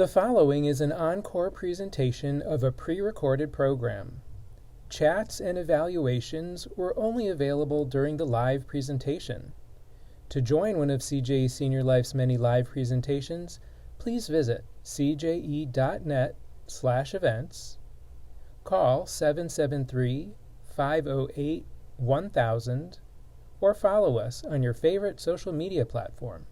The following is an encore presentation of a pre-recorded program. Chats and evaluations were only available during the live presentation. To join one of CJE Senior Life's many live presentations, please visit cje.net/events, call 773-508-1000, or follow us on your favorite social media platform.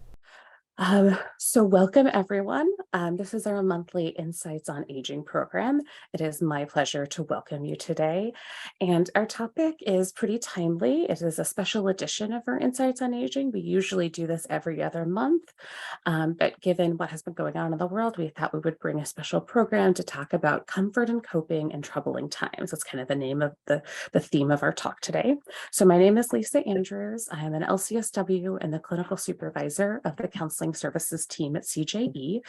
So welcome everyone. This is our monthly Insights on Aging program. It is my pleasure to welcome you today. And our topic is pretty timely. It is a special edition of our Insights on Aging. We usually do this every other month, but given what has been going on in the world, we thought we would bring a special program to talk about comfort and coping in troubling times. That's kind of the name of the theme of our talk today. So my name is Lisa Andrews. I am an LCSW and the clinical supervisor of the Counseling Services team at CJE,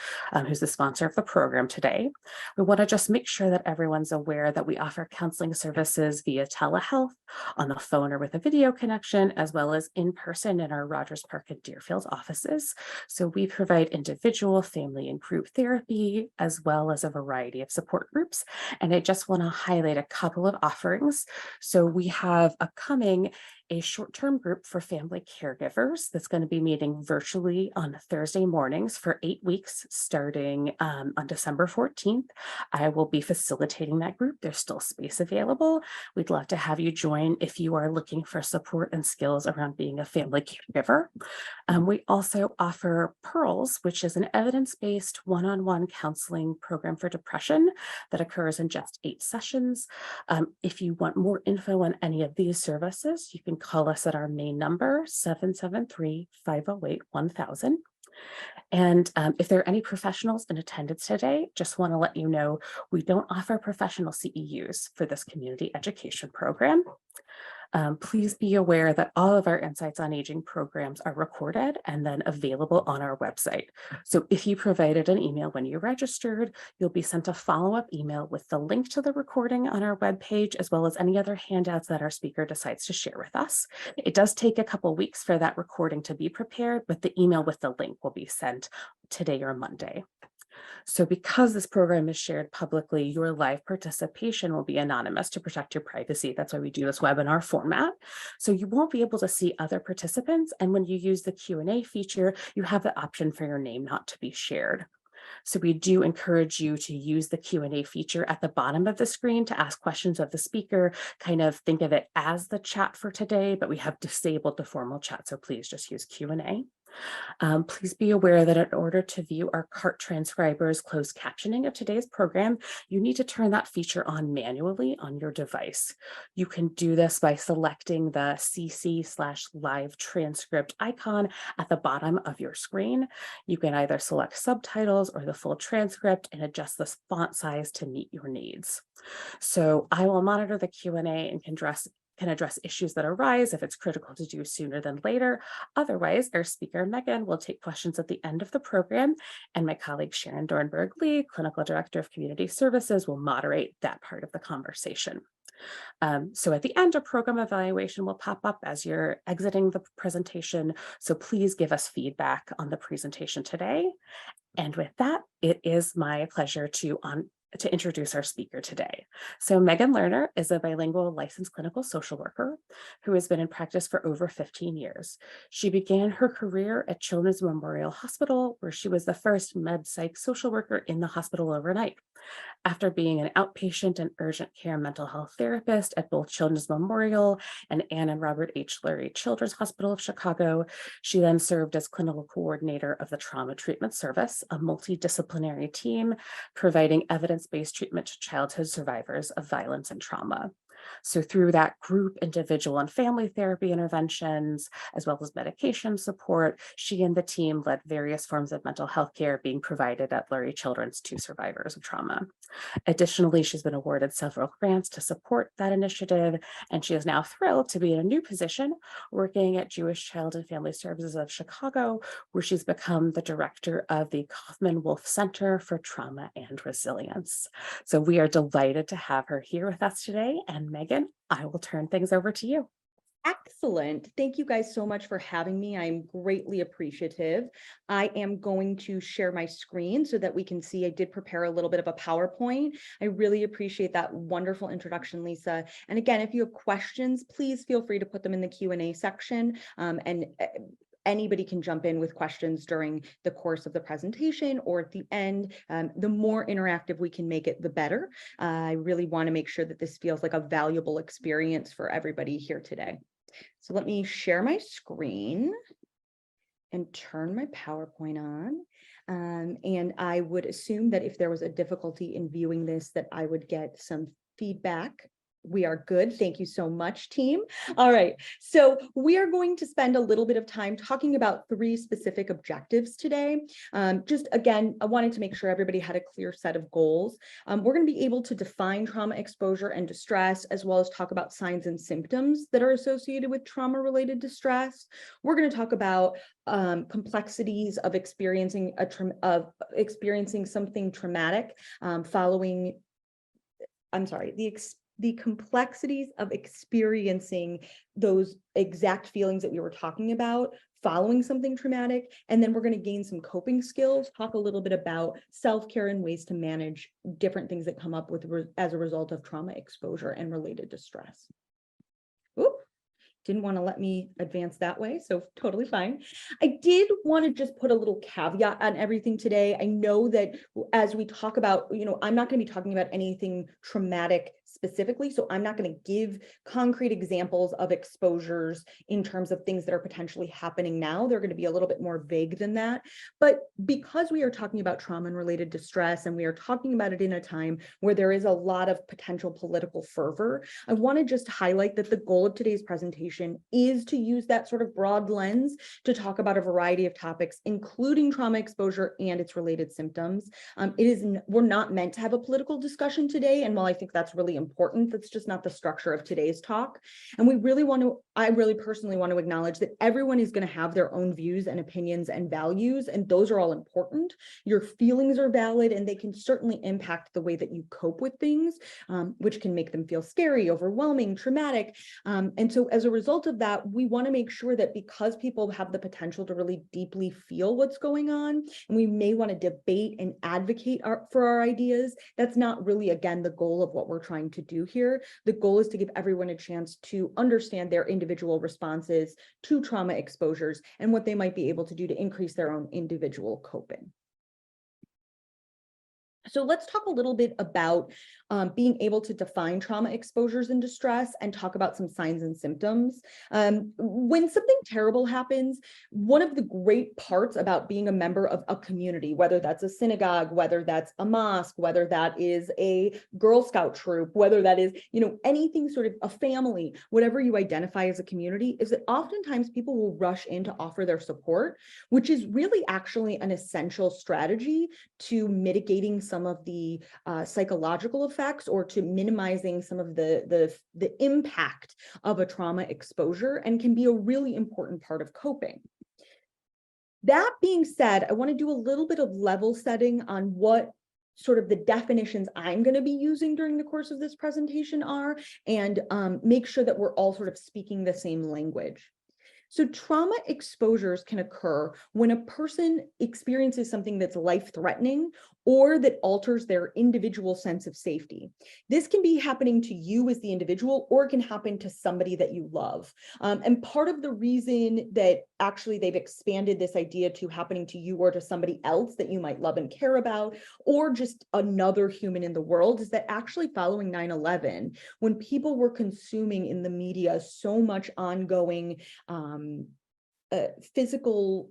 who's the sponsor of the program today. We want to just make sure that everyone's aware that we offer counseling services via telehealth, on the phone or with a video connection, as well as in person in our Rogers Park and Deerfield offices. So we provide individual, family, and group therapy, as well as a variety of support groups. And I just want to highlight a couple of offerings. So we have upcoming a short-term group for family caregivers that's going to be meeting virtually on Thursday mornings for 8 weeks starting on December 14th. I will be facilitating that group. There's still space available. We'd love to have you join if you are looking for support and skills around being a family caregiver. We also offer Pearls, which is an evidence-based one-on-one counseling program for depression that occurs in just 8 sessions. If you want more info on any of these services, you can call us at our main number, 773-508-1000. And if there are any professionals in attendance today, just want to let you know we don't offer professional CEUs for this community education program. Please be aware that all of our Insights on Aging programs are recorded and then available on our website. So if you provided an email when you registered, you'll be sent a follow-up email with the link to the recording on our webpage, as well as any other handouts that our speaker decides to share with us. It does take a couple weeks for that recording to be prepared, but the email with the link will be sent today or Monday. So because this program is shared publicly, your live participation will be anonymous to protect your privacy. That's why we do this webinar format. So you won't be able to see other participants. And when you use the Q&A feature, you have the option for your name not to be shared. So we do encourage you to use the Q&A feature at the bottom of the screen to ask questions of the speaker. Kind of think of it as the chat for today, but we have disabled the formal chat. So please just use Q&A. Please be aware that in order to view our CART transcribers closed captioning of today's program, you need to turn that feature on manually on your device. You can do this by selecting the CC/live transcript icon at the bottom of your screen. You can either select subtitles or the full transcript and adjust the font size to meet your needs. So I will monitor the Q&A and can address issues that arise if it's critical to do sooner than later. Otherwise, our speaker, Megan, will take questions at the end of the program, and my colleague, Sharon Dornberg-Lee, Clinical Director of Community Services, will moderate that part of the conversation. So at the end, a program evaluation will pop up as you're exiting the presentation, so please give us feedback on the presentation today. And with that, it is my pleasure to introduce our speaker today. So Megan Lerner is a bilingual licensed clinical social worker who has been in practice for over 15 years. She began her career at Children's Memorial Hospital, where she was the first med-psych social worker in the hospital overnight. After being an outpatient and urgent care mental health therapist at both Children's Memorial and Ann and Robert H. Lurie Children's Hospital of Chicago, she then served as clinical coordinator of the Trauma Treatment Service, a multidisciplinary team providing evidence-based treatment to childhood survivors of violence and trauma. So through that group, individual, and family therapy interventions, as well as medication support, she and the team led various forms of mental health care being provided at Lurie Children's to survivors of trauma. Additionally, she's been awarded several grants to support that initiative, and she is now thrilled to be in a new position working at Jewish Child and Family Services of Chicago, where she's become the director of the Kaufman Wolf Center for Trauma and Resilience. So we are delighted to have her here with us today. And Megan, I will turn things over to you. Excellent. Thank you guys so much for having me. I'm greatly appreciative. I am going to share my screen so that we can see. I did prepare a little bit of a PowerPoint. I really appreciate that wonderful introduction, Lisa. And again, if you have questions, please feel free to put them in the Q&A section. And anybody can jump in with questions during the course of the presentation or at the end. The more interactive we can make it, the better. I really want to make sure that this feels like a valuable experience for everybody here today. So let me share my screen and turn my PowerPoint on. And I would assume that if there was a difficulty in viewing this, that I would get some feedback. We are good. Thank you so much, team. All right. So we are going to spend a little bit of time talking about 3 specific objectives today. Just again, I wanted to make sure everybody had a clear set of goals. We're going to be able to define trauma exposure and distress, as well as talk about signs and symptoms that are associated with trauma-related distress. We're going to talk about complexities of experiencing something traumatic following. I'm sorry, the complexities of experiencing those exact feelings that we were talking about following something traumatic. And then we're going to gain some coping skills, talk a little bit about self-care and ways to manage different things that come up with as a result of trauma exposure and related distress. Oop. Didn't want to let me advance that way, so totally fine. I did want to just put a little caveat on everything today. I know that as we talk about, I'm not going to be talking about anything traumatic specifically, so I'm not going to give concrete examples of exposures in terms of things that are potentially happening now. They're going to be a little bit more vague than that. But because we are talking about trauma and related distress, and we are talking about it in a time where there is a lot of potential political fervor, I want to just highlight that the goal of today's presentation is to use that sort of broad lens to talk about a variety of topics, including trauma exposure and its related symptoms. We're not meant to have a political discussion today, and while I think that's really important, that's just not the structure of today's talk. And I really personally want to acknowledge that everyone is going to have their own views and opinions and values, and those are all important. Your feelings are valid, and they can certainly impact the way that you cope with things, which can make them feel scary, overwhelming, traumatic. And so as a result of that, we want to make sure that because people have the potential to really deeply feel what's going on, and we may want to debate and advocate for our ideas, that's not really, again, the goal of what we're trying to do here. The goal is to give everyone a chance to understand their individual responses to trauma exposures and what they might be able to do to increase their own individual coping. So let's talk a little bit about being able to define trauma exposures and distress, and talk about some signs and symptoms. When something terrible happens, one of the great parts about being a member of a community, whether that's a synagogue, whether that's a mosque, whether that is a Girl Scout troop, whether that is, anything sort of a family, whatever you identify as a community, is that oftentimes people will rush in to offer their support, which is really actually an essential strategy to mitigating some of the psychological effects, or to minimizing some of the impact of a trauma exposure, and can be a really important part of coping. That being said, I want to do a little bit of level setting on what sort of the definitions I'm going to be using during the course of this presentation are, and make sure that we're all sort of speaking the same language. So trauma exposures can occur when a person experiences something that's life-threatening or that alters their individual sense of safety. This can be happening to you as the individual, or it can happen to somebody that you love. And part of the reason that actually they've expanded this idea to happening to you or to somebody else that you might love and care about, or just another human in the world, is that actually following 9/11, when people were consuming in the media so much ongoing physical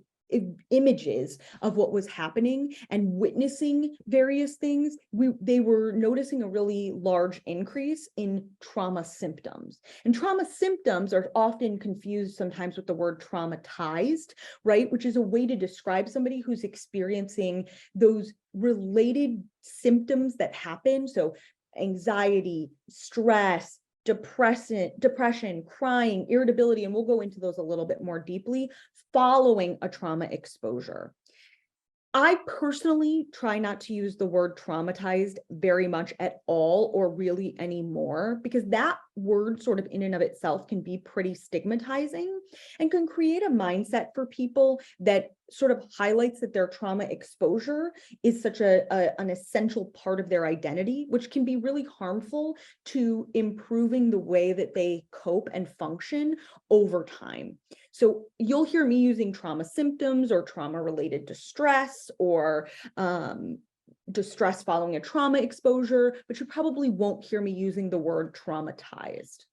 images of what was happening and witnessing various things, they were noticing a really large increase in trauma symptoms. And trauma symptoms are often confused sometimes with the word traumatized, right? Which is a way to describe somebody who's experiencing those related symptoms that happen. So anxiety, stress, depression, crying, irritability, and we'll go into those a little bit more deeply following a trauma exposure. I personally try not to use the word traumatized very much at all or really anymore, because that word sort of in and of itself can be pretty stigmatizing and can create a mindset for people that sort of highlights that their trauma exposure is such an essential part of their identity, which can be really harmful to improving the way that they cope and function over time. So you'll hear me using trauma symptoms or trauma related distress or distress following a trauma exposure, but you probably won't hear me using the word traumatized.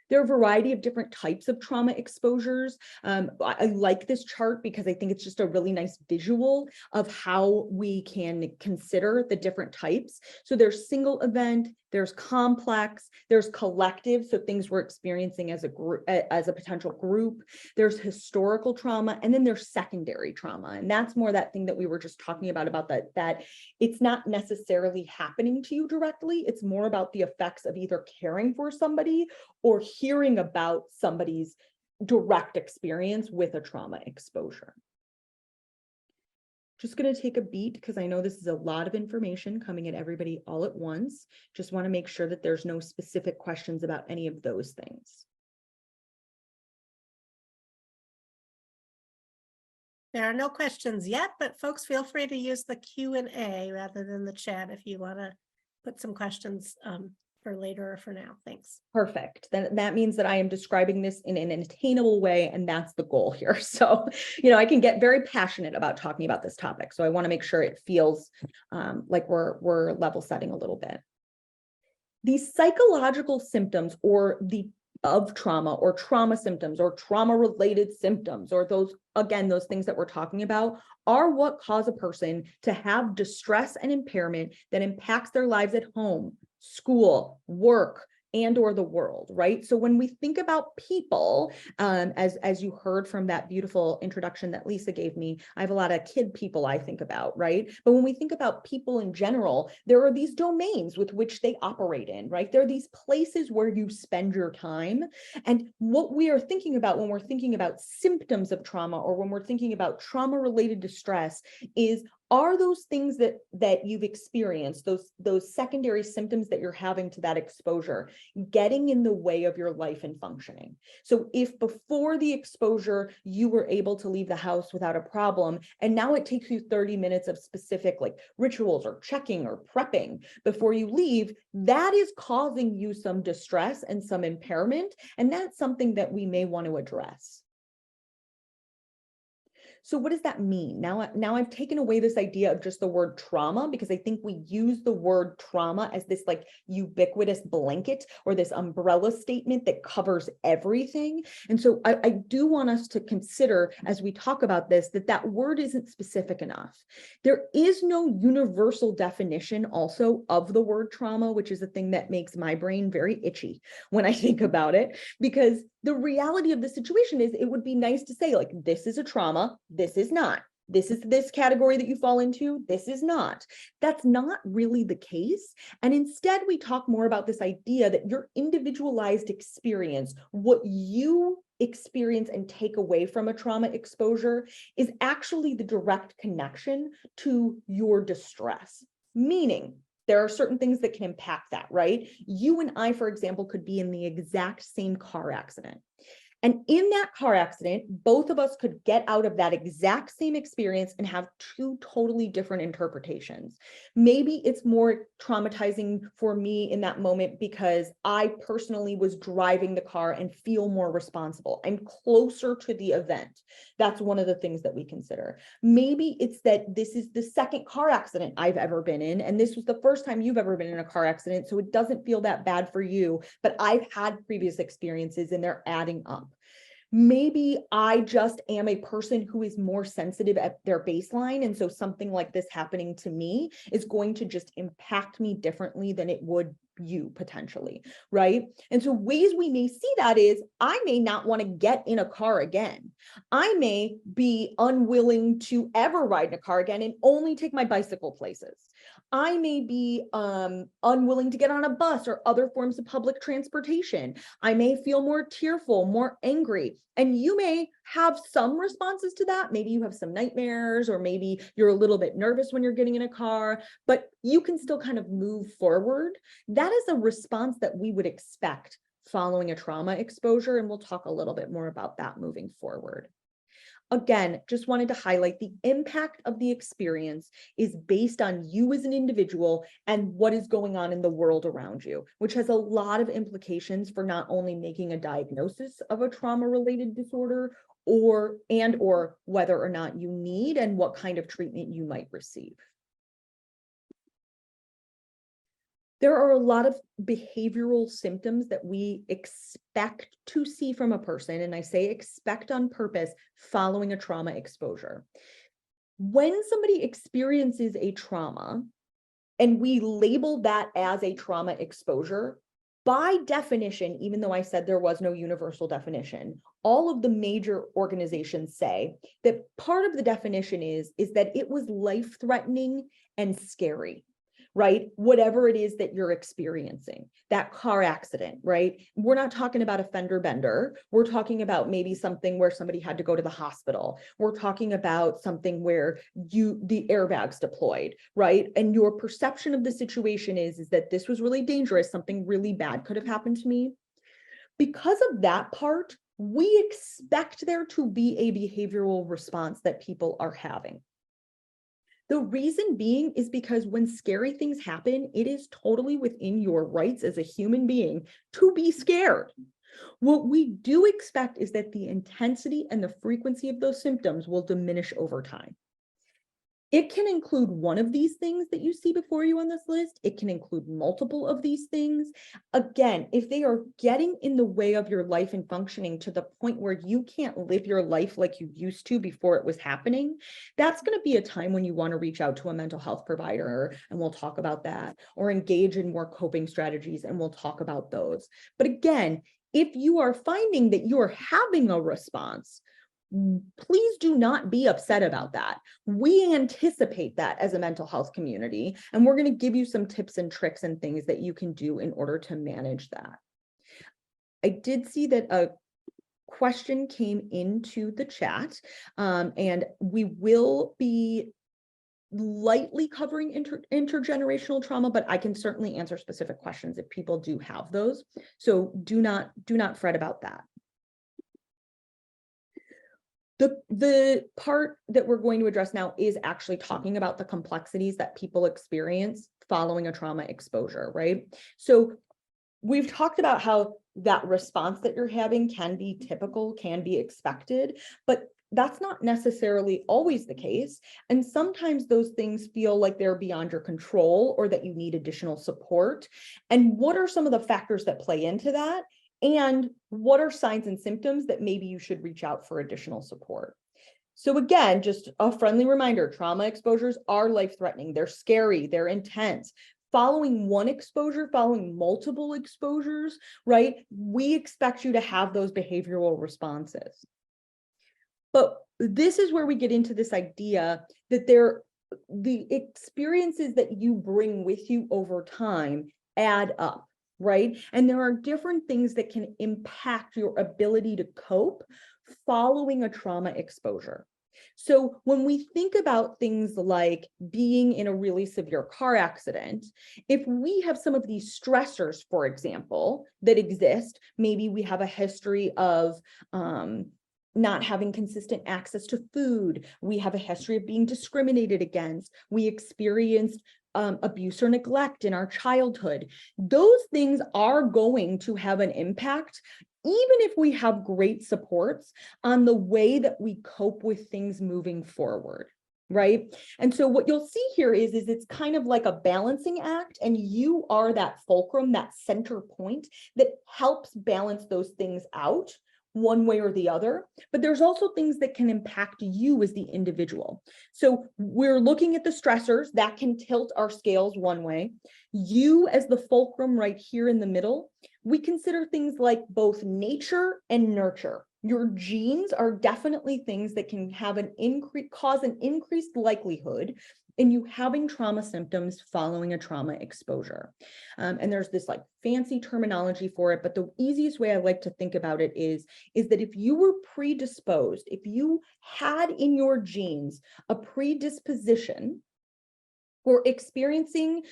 There are a variety of different types of trauma exposures. I like this chart because I think it's just a really nice visual of how we can consider the different types. So there's single event, there's complex, there's collective, so things we're experiencing as a group, as a potential group. There's historical trauma, and then there's secondary trauma, and that's more that thing that we were just talking about that it's not necessarily happening to you directly. It's more about the effects of either caring for somebody or hearing about somebody's direct experience with a trauma exposure. Just going to take a beat because I know this is a lot of information coming at everybody all at once. Just want to make sure that there's no specific questions about any of those things. There are no questions yet, but folks, feel free to use the Q&A rather than the chat if you want to put some questions for later or for now. Thanks. Perfect. Then that means that I am describing this in an attainable way, and that's the goal here. So, I can get very passionate about talking about this topic. So I want to make sure it feels like we're level setting a little bit. These psychological symptoms of trauma or trauma symptoms or trauma related symptoms, or those things that we're talking about, are what cause a person to have distress and impairment that impacts their lives at home, school, work, and or the world, right? So when we think about people, as you heard from that beautiful introduction that Lisa gave me, I have a lot of kid people I think about, right? But when we think about people in general, there are these domains with which they operate in, right? There are these places where you spend your time. And what we are thinking about when we're thinking about symptoms of trauma, or when we're thinking about trauma-related distress, is, are those things that you've experienced, those secondary symptoms that you're having to that exposure, getting in the way of your life and functioning? So if before the exposure you were able to leave the house without a problem, and now it takes you 30 minutes of specific like rituals or checking or prepping before you leave, that is causing you some distress and some impairment, and that's something that we may want to address. So what does that mean? Now I've taken away this idea of just the word trauma, because I think we use the word trauma as this like ubiquitous blanket or this umbrella statement that covers everything. And so I do want us to consider, as we talk about this, that word isn't specific enough. There is no universal definition also of the word trauma, which is a thing that makes my brain very itchy when I think about it, because the reality of the situation is, it would be nice to say, like, this is a trauma, this is not. This is this category that you fall into, this is not. That's not really the case. And instead, we talk more about this idea that your individualized experience, what you experience and take away from a trauma exposure, is actually the direct connection to your distress. Meaning, there are certain things that can impact that, right? You and I, for example, could be in the exact same car accident. And in that car accident, both of us could get out of that exact same experience and have two totally different interpretations. Maybe it's more traumatizing for me in that moment because I personally was driving the car and feel more responsible. I'm closer to the event. That's one of the things that we consider. Maybe it's that this is the second car accident I've ever been in, and this was the first time you've ever been in a car accident, so it doesn't feel that bad for you, but I've had previous experiences and they're adding up. Maybe I just am a person who is more sensitive at their baseline. And so something like this happening to me is going to just impact me differently than it would you potentially, right? And so ways we may see that is, I may not want to get in a car again. I may be unwilling to ever ride in a car again and only take my bicycle places. I may be unwilling to get on a bus or other forms of public transportation. I may feel more tearful, more angry. And you may have some responses to that. Maybe you have some nightmares, or maybe you're a little bit nervous when you're getting in a car, but you can still kind of move forward. That is a response that we would expect following a trauma exposure, and we'll talk a little bit more about that moving forward. Again, just wanted to highlight the impact of the experience is based on you as an individual and what is going on in the world around you, which has a lot of implications for not only making a diagnosis of a trauma-related disorder, or whether or not you need and what kind of treatment you might receive. There are a lot of behavioral symptoms that we expect to see from a person, and I say expect on purpose, following a trauma exposure. When somebody experiences a trauma and we label that as a trauma exposure, by definition, even though I said there was no universal definition, all of the major organizations say that part of the definition is that it was life-threatening and scary. Right? Whatever it is that you're experiencing, that car accident, right? We're not talking about a fender bender. We're talking about maybe something where somebody had to go to the hospital. We're talking about something where the airbags deployed, right? And your perception of the situation is that this was really dangerous. Something really bad could have happened to me. Because of that part, we expect there to be a behavioral response that people are having. The reason being is because when scary things happen, it is totally within your rights as a human being to be scared. What we do expect is that the intensity and the frequency of those symptoms will diminish over time. It can include one of these things that you see before you on this list. It can include multiple of these things. Again, if they are getting in the way of your life and functioning to the point where you can't live your life like you used to before it was happening, that's going to be a time when you want to reach out to a mental health provider, and we'll talk about that, or engage in more coping strategies, and we'll talk about those. But again, if you are finding that you're having a response, please do not be upset about that. We anticipate that as a mental health community, and we're going to give you some tips and tricks and things that you can do in order to manage that. I did see that a question came into the chat, and we will be lightly covering intergenerational trauma, but I can certainly answer specific questions if people do have those. So do not fret about that. The part that we're going to address now is actually talking about the complexities that people experience following a trauma exposure, right? So we've talked about how that response that you're having can be typical, can be expected, but that's not necessarily always the case. And sometimes those things feel like they're beyond your control, or that you need additional support. And what are some of the factors that play into that? And what are signs and symptoms that maybe you should reach out for additional support? So again, just a friendly reminder, trauma exposures are life-threatening. They're scary, they're intense. Following one exposure, following multiple exposures, right? We expect you to have those behavioral responses. But this is where we get into this idea that the experiences that you bring with you over time add up. Right? And there are different things that can impact your ability to cope following a trauma exposure. So when we think about things like being in a really severe car accident, if we have some of these stressors, for example, that exist, maybe we have a history of not having consistent access to food, we have a history of being discriminated against, we experienced abuse or neglect in our childhood. Those things are going to have an impact, even if we have great supports, on the way that we cope with things moving forward, right? And so what you'll see here is it's kind of like a balancing act, and you are that fulcrum, that center point that helps balance those things out one way or the other. But there's also things that can impact you as the individual. So we're looking at the stressors that can tilt our scales one way. You as the fulcrum right here in the middle, we consider things like both nature and nurture. Your genes are definitely things that can have cause an increased likelihood in you having trauma symptoms following a trauma exposure. And there's this like fancy terminology for it, but the easiest way I like to think about it is that if you were predisposed, if you had in your genes a predisposition for experiencing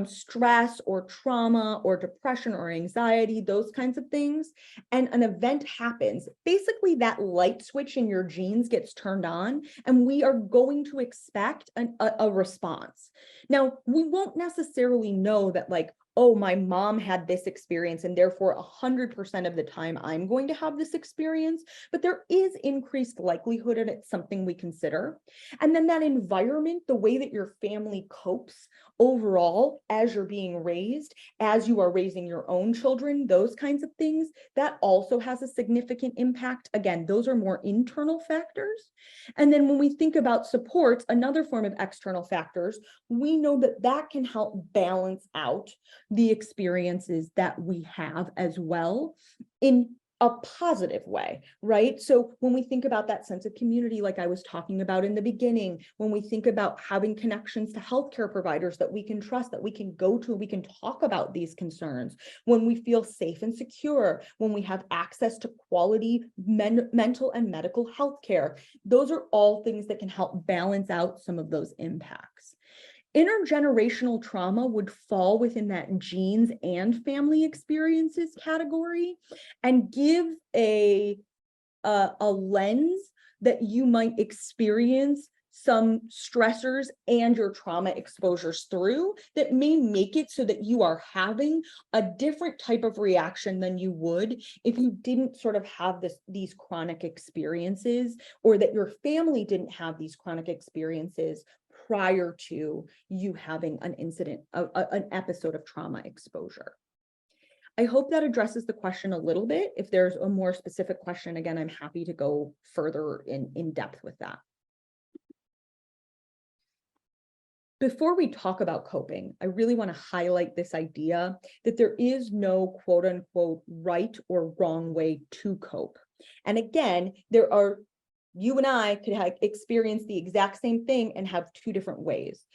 stress or trauma or depression or anxiety, those kinds of things, and an event happens, basically that light switch in your genes gets turned on, and we are going to expect a response. Now, we won't necessarily know that like, oh, my mom had this experience and therefore 100% of the time I'm going to have this experience, but there is increased likelihood and it's something we consider. And then that environment, the way that your family copes overall as you're being raised, as you are raising your own children, those kinds of things, that also has a significant impact. Again, those are more internal factors. And then when we think about supports, another form of external factors, we know that that can help balance out the experiences that we have as well in a positive way, right? So when we think about that sense of community, like I was talking about in the beginning, when we think about having connections to healthcare providers that we can trust, that we can go to, we can talk about these concerns, when we feel safe and secure, when we have access to quality mental and medical health care, those are all things that can help balance out some of those impacts. Intergenerational trauma would fall within that genes and family experiences category and give a lens that you might experience some stressors and your trauma exposures through that may make it so that you are having a different type of reaction than you would if you didn't sort of have these chronic experiences, or that your family didn't have these chronic experiences prior to you having an incident, an episode of trauma exposure. I hope that addresses the question a little bit. If there's a more specific question, again, I'm happy to go further in depth with that. Before we talk about coping, I really want to highlight this idea that there is no quote unquote right or wrong way to cope. And again, you and I could experience the exact same thing and have two different ways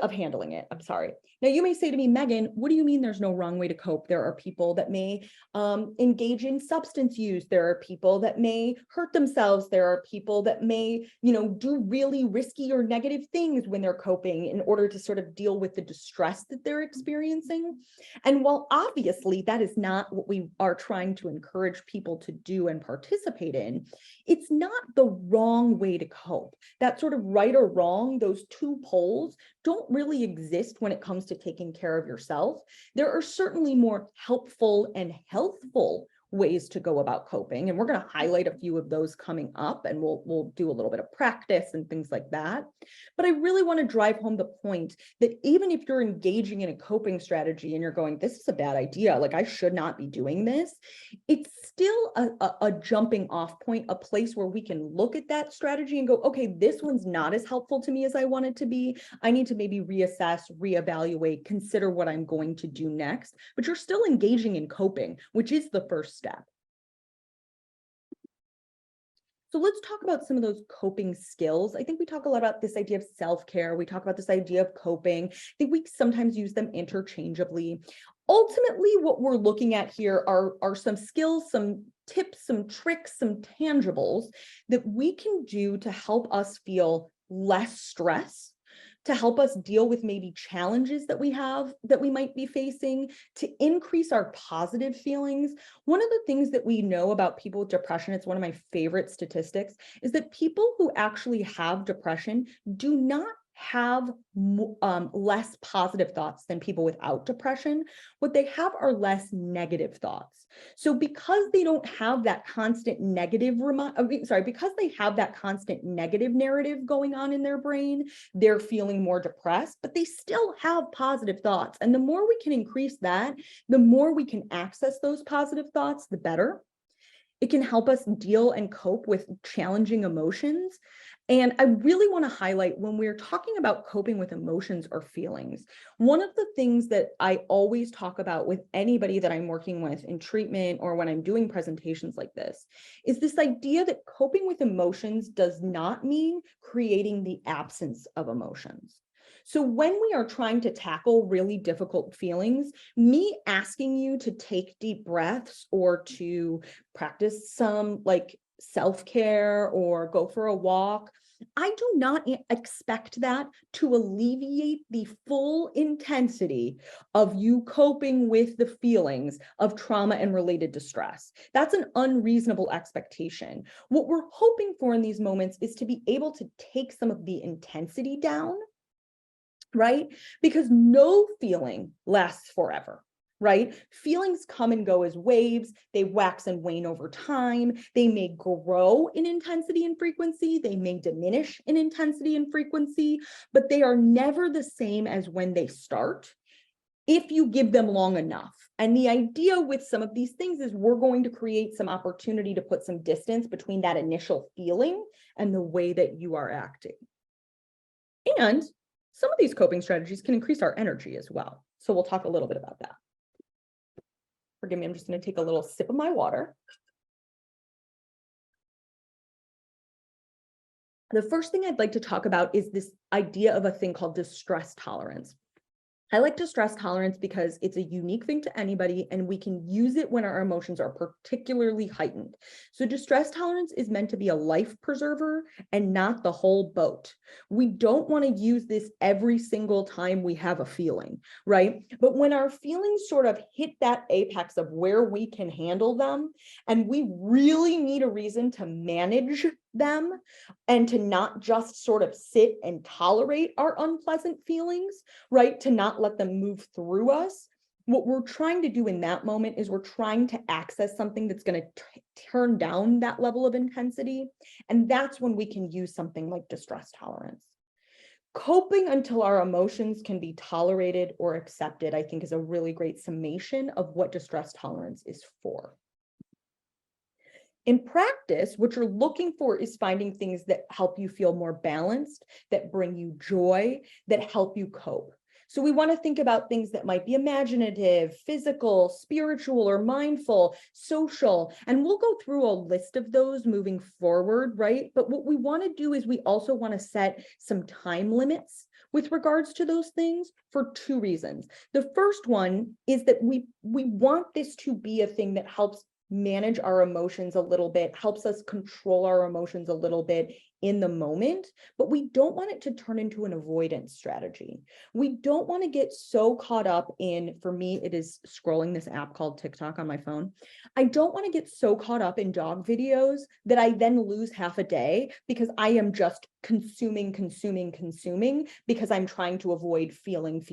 of handling it. I'm sorry. Now you may say to me, Megan, what do you mean there's no wrong way to cope? There are people that may engage in substance use. There are people that may hurt themselves. There are people that may, do really risky or negative things when they're coping in order to sort of deal with the distress that they're experiencing. And while obviously that is not what we are trying to encourage people to do and participate in, it's not the wrong way to cope. That sort of right or wrong, those two poles don't really exist when it comes to taking care of yourself. There are certainly more helpful and healthful ways to go about coping, and we're going to highlight a few of those coming up, and we'll do a little bit of practice and things like that. But I really want to drive home the point that even if you're engaging in a coping strategy and you're going, this is a bad idea, like I should not be doing this, it's still a jumping off point, a place where we can look at that strategy and go, okay, this one's not as helpful to me as I want it to be. I need to maybe reassess, reevaluate, consider what I'm going to do next. But you're still engaging in coping, which is the first step. So let's talk about some of those coping skills. I think we talk a lot about this idea of self-care. We talk about this idea of coping. I think we sometimes use them interchangeably. Ultimately, what we're looking at here are some skills, some tips, some tricks, some tangibles that we can do to help us feel less stress, to help us deal with maybe challenges that we might be facing, to increase our positive feelings. One of the things that we know about people with depression, it's one of my favorite statistics, is that people who actually have depression do not have less positive thoughts than people without depression. What they have are less negative thoughts. So because they don't have that constant negative because they have that constant negative narrative going on in their brain, they're feeling more depressed, but they still have positive thoughts. And the more we can increase that, the more we can access those positive thoughts, the better. It can help us deal and cope with challenging emotions. And I really want to highlight when we're talking about coping with emotions or feelings, one of the things that I always talk about with anybody that I'm working with in treatment or when I'm doing presentations like this is this idea that coping with emotions does not mean creating the absence of emotions. So when we are trying to tackle really difficult feelings, me asking you to take deep breaths or to practice some like self-care or go for a walk, I do not expect that to alleviate the full intensity of you coping with the feelings of trauma and related distress. That's an unreasonable expectation. What we're hoping for in these moments is to be able to take some of the intensity down, right? Because no feeling lasts forever. Right? Feelings come and go as waves. They wax and wane over time. They may grow in intensity and frequency. They may diminish in intensity and frequency, but they are never the same as when they start if you give them long enough. And the idea with some of these things is we're going to create some opportunity to put some distance between that initial feeling and the way that you are acting. And some of these coping strategies can increase our energy as well. So we'll talk a little bit about that. Forgive me, I'm just going to take a little sip of my water. The first thing I'd like to talk about is this idea of a thing called distress tolerance. I like distress tolerance because it's a unique thing to anybody and we can use it when our emotions are particularly heightened. So distress tolerance is meant to be a life preserver and not the whole boat. We don't want to use this every single time we have a feeling, right? But when our feelings sort of hit that apex of where we can handle them and we really need a reason to manage them and to not just sort of sit and tolerate our unpleasant feelings, right? To not let them move through us. What we're trying to do in that moment is we're trying to access something that's going to turn down that level of intensity. And that's when we can use something like distress tolerance. Coping until our emotions can be tolerated or accepted, I think, is a really great summation of what distress tolerance is for. In practice, what you're looking for is finding things that help you feel more balanced, that bring you joy, that help you cope. So we want to think about things that might be imaginative, physical, spiritual, or mindful, social, and we'll go through a list of those moving forward, right? But what we want to do is we also want to set some time limits with regards to those things for two reasons. The first one is that we want this to be a thing that helps manage our emotions a little bit, helps us control our emotions a little bit in the moment, but we don't want it to turn into an avoidance strategy. We don't want to get so caught up in, for me, it is scrolling this app called TikTok on my phone. I don't want to get so caught up in dog videos that I then lose half a day because I am just consuming because I'm trying to avoid feeling.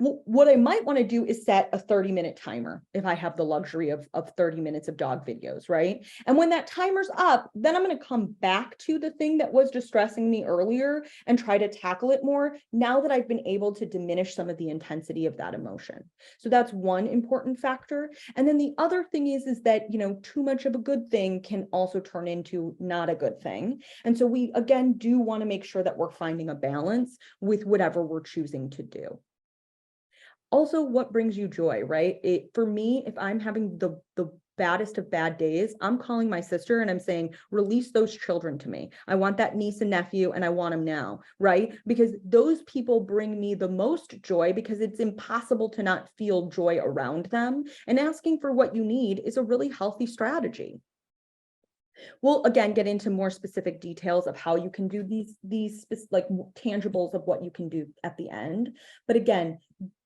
What I might want to do is set a 30-minute timer if I have the luxury of 30 minutes of dog videos, right? And when that timer's up, then I'm going to come back to the thing that was distressing me earlier and try to tackle it more now that I've been able to diminish some of the intensity of that emotion. So that's one important factor. And then the other thing is that, too much of a good thing can also turn into not a good thing. And so we, again, do want to make sure that we're finding a balance with whatever we're choosing to do. Also, what brings you joy, right? For me, if I'm having the baddest of bad days, I'm calling my sister and I'm saying, release those children to me. I want that niece and nephew and I want them now, right? Because those people bring me the most joy because it's impossible to not feel joy around them. And asking for what you need is a really healthy strategy. We'll again get into more specific details of how you can do these like tangibles of what you can do at the end. But again,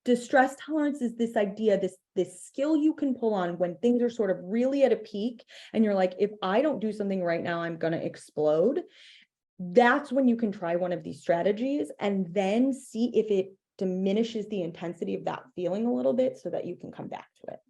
distress tolerance is this idea, this skill you can pull on when things are sort of really at a peak and you're like, if I don't do something right now, I'm going to explode. That's when you can try one of these strategies and then see if it diminishes the intensity of that feeling a little bit so that you can come back to it.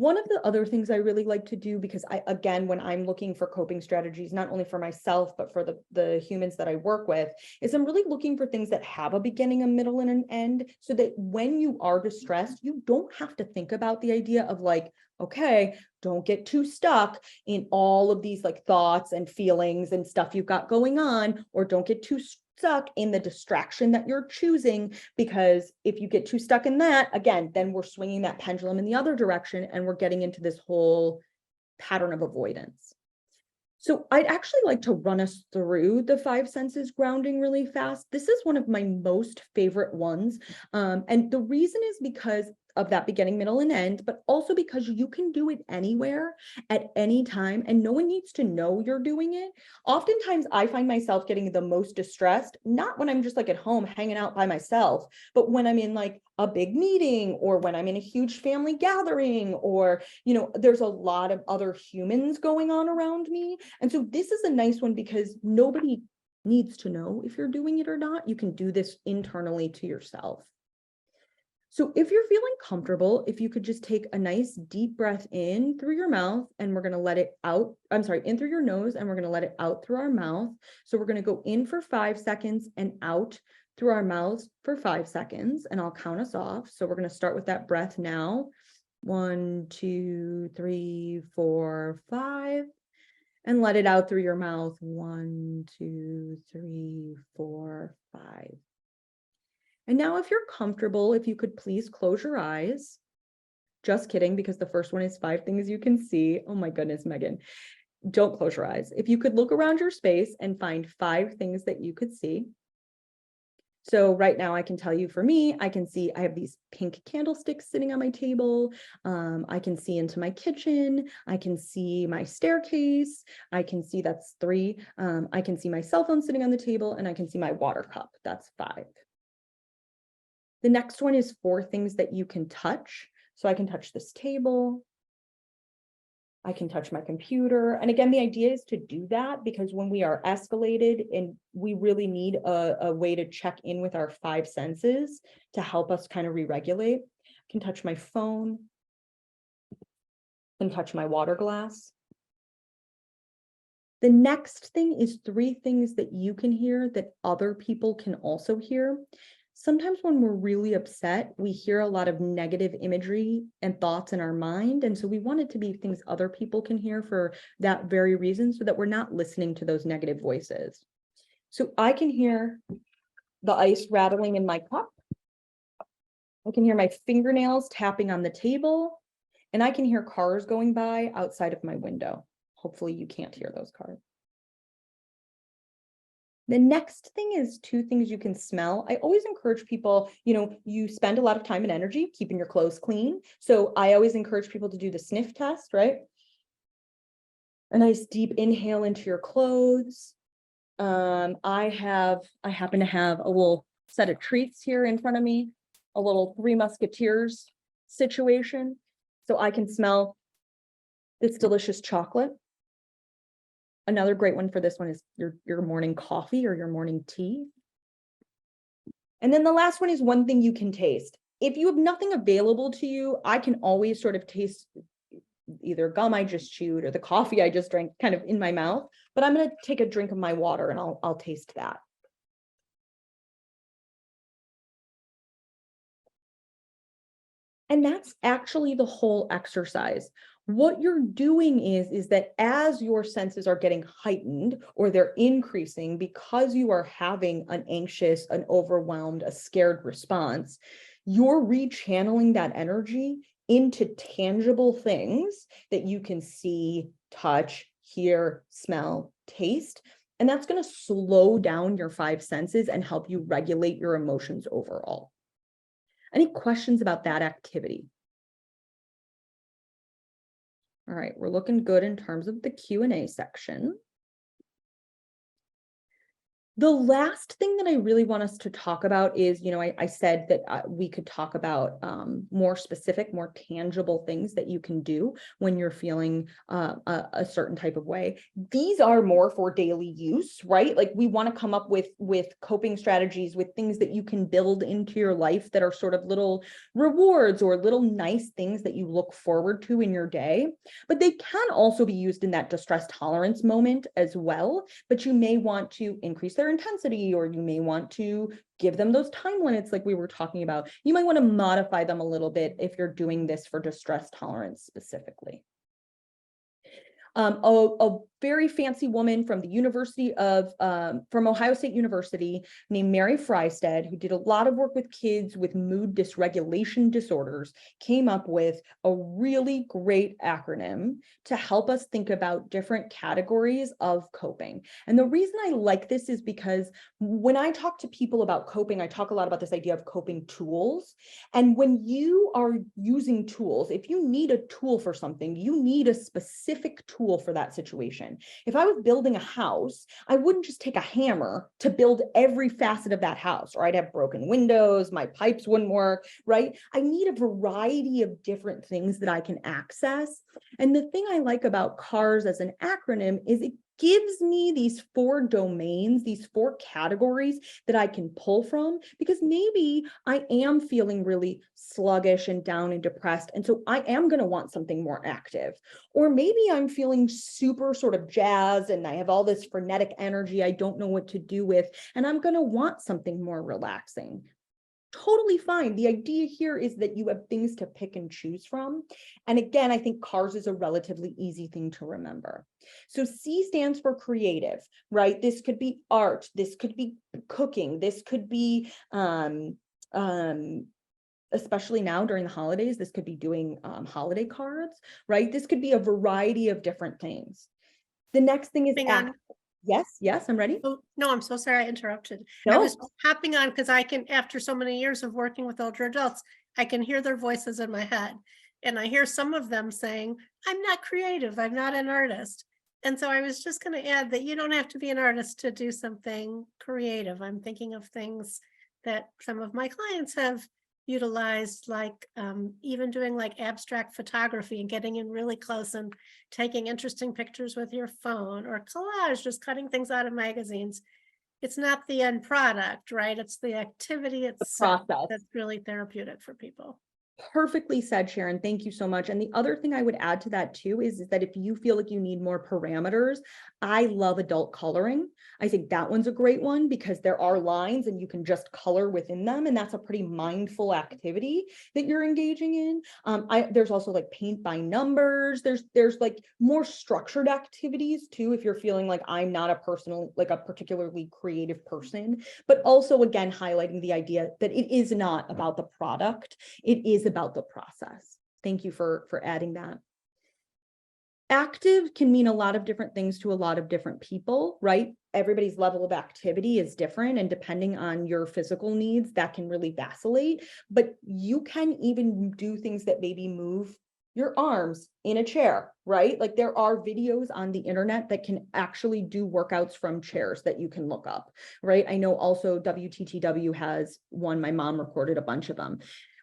One of the other things I really like to do, because again, when I'm looking for coping strategies, not only for myself, but for the humans that I work with, is I'm really looking for things that have a beginning, a middle, and an end, so that when you are distressed, you don't have to think about the idea of like, okay, don't get too stuck in all of these like thoughts and feelings and stuff you've got going on, or don't get too stuck in the distraction that you're choosing, because if you get too stuck in that, again, then we're swinging that pendulum in the other direction and we're getting into this whole pattern of avoidance. So I'd actually like to run us through the 5 senses grounding really fast. This is one of my most favorite ones. And the reason is because of that beginning, middle, and end, but also because you can do it anywhere at any time and no one needs to know you're doing it. Oftentimes I find myself getting the most distressed, not when I'm just like at home hanging out by myself, but when I'm in like a big meeting, or when I'm in a huge family gathering, or, you know, there's a lot of other humans going on around me. And so this is a nice one because nobody needs to know if you're doing it or not. You can do this internally to yourself. So if you're feeling comfortable, if you could just take a nice deep breath in through your mouth, and we're going to let it out. I'm sorry, in through your nose, and we're going to let it out through our mouth. So we're going to go in for 5 seconds and out through our mouths for 5 seconds, and I'll count us off. So we're going to start with that breath now. 1, 2, 3, 4, 5. And let it out through your mouth. 1, 2, 3, 4, 5. And now if you're comfortable, if you could please close your eyes. Just kidding, because the first one is 5 things you can see. Oh my goodness, Megan, don't close your eyes. If you could look around your space and find 5 things that you could see. So right now I can tell you, for me, I can see I have these pink candlesticks sitting on my table. I can see into my kitchen. I can see my staircase. I can see, that's 3. I can see my cell phone sitting on the table, and I can see my water cup. That's 5. The next one is 4 things that you can touch. So I can touch this table. I can touch my computer. And again, the idea is to do that because when we are escalated and we really need a way to check in with our 5 senses to help us kind of re-regulate. I can touch my phone. I can touch my water glass. The next thing is 3 things that you can hear that other people can also hear. Sometimes when we're really upset, we hear a lot of negative imagery and thoughts in our mind. And so we want it to be things other people can hear for that very reason, so that we're not listening to those negative voices. So I can hear the ice rattling in my cup. I can hear my fingernails tapping on the table, and I can hear cars going by outside of my window. Hopefully you can't hear those cars. The next thing is 2 things you can smell. I always encourage people, you know, you spend a lot of time and energy keeping your clothes clean. So I always encourage people to do the sniff test, right? A nice deep inhale into your clothes. I happen to have a little set of treats here in front of me, a little 3 Musketeers situation. So I can smell this delicious chocolate. Another great one for this one is your morning coffee or your morning tea. And then the last one is 1 thing you can taste. If you have nothing available to you, I can always sort of taste either gum I just chewed or the coffee I just drank kind of in my mouth, but I'm going to take a drink of my water and I'll taste that. And that's actually the whole exercise. What you're doing is that as your senses are getting heightened or they're increasing because you are having an anxious, an overwhelmed, a scared response, you're rechanneling that energy into tangible things that you can see, touch, hear, smell, taste. And that's going to slow down your 5 senses and help you regulate your emotions overall. Any questions about that activity? All right, we're looking good in terms of the Q&A section. The last thing that I really want us to talk about is, I said that we could talk about more specific, more tangible things that you can do when you're feeling a certain type of way. These are more for daily use, right? Like we want to come up with coping strategies, with things that you can build into your life that are sort of little rewards or little nice things that you look forward to in your day. But they can also be used in that distress tolerance moment as well. But you may want to increase their intensity, or you may want to give them those time limits like we were talking about. You might want to modify them a little bit if you're doing this for distress tolerance specifically. A very fancy woman from the from Ohio State University named Mary Freystead, who did a lot of work with kids with mood dysregulation disorders, came up with a really great acronym to help us think about different categories of coping. And the reason I like this is because when I talk to people about coping, I talk a lot about this idea of coping tools. And when you are using tools, if you need a tool for something, you need a specific tool for that situation. If I was building a house, I wouldn't just take a hammer to build every facet of that house, or I'd have broken windows, my pipes wouldn't work, right? I need a variety of different things that I can access. And the thing I like about CARS as an acronym is it gives me these 4 domains, these 4 categories that I can pull from, because maybe I am feeling really sluggish and down and depressed. And so I am going to want something more active. Or maybe I'm feeling super sort of jazzed and I have all this frenetic energy I don't know what to do with, and I'm going to want something more relaxing. Totally fine. The idea here is that you have things to pick and choose from. And again, I think CARS is a relatively easy thing to remember. So C stands for creative, right? This could be art. This could be cooking. This could be, especially now during the holidays, this could be doing holiday cards, right? This could be a variety of different things. The next thing is act. Yes, I'm ready. Oh, no, I'm so sorry I interrupted. No. I was hopping on because I can, after so many years of working with older adults, I can hear their voices in my head. And I hear some of them saying, I'm not creative, I'm not an artist. And so I was just going to add that you don't have to be an artist to do something creative. I'm thinking of things that some of my clients have utilized, like even doing like abstract photography and getting in really close and taking interesting pictures with your phone, or collage, just cutting things out of magazines. It's not the end product, right? It's the activity itself that's really therapeutic for people. Perfectly said, Sharon. Thank you so much. And the other thing I would add to that too is that if you feel like you need more parameters, I love adult coloring. I think that one's a great one because there are lines and you can just color within them. And that's a pretty mindful activity that you're engaging in. There's also like paint by numbers. There's like more structured activities too, if you're feeling like I'm not a particularly creative person, but also again, highlighting the idea that it is not about the product. It is about the process. Thank you for adding that. Active can mean a lot of different things to a lot of different people, right? Everybody's level of activity is different, and depending on your physical needs, that can really vacillate. But you can even do things that maybe move your arms in a chair, right? Like there are videos on the internet that can actually do workouts from chairs that you can look up, right? I know also WTTW has one. My mom recorded a bunch of them.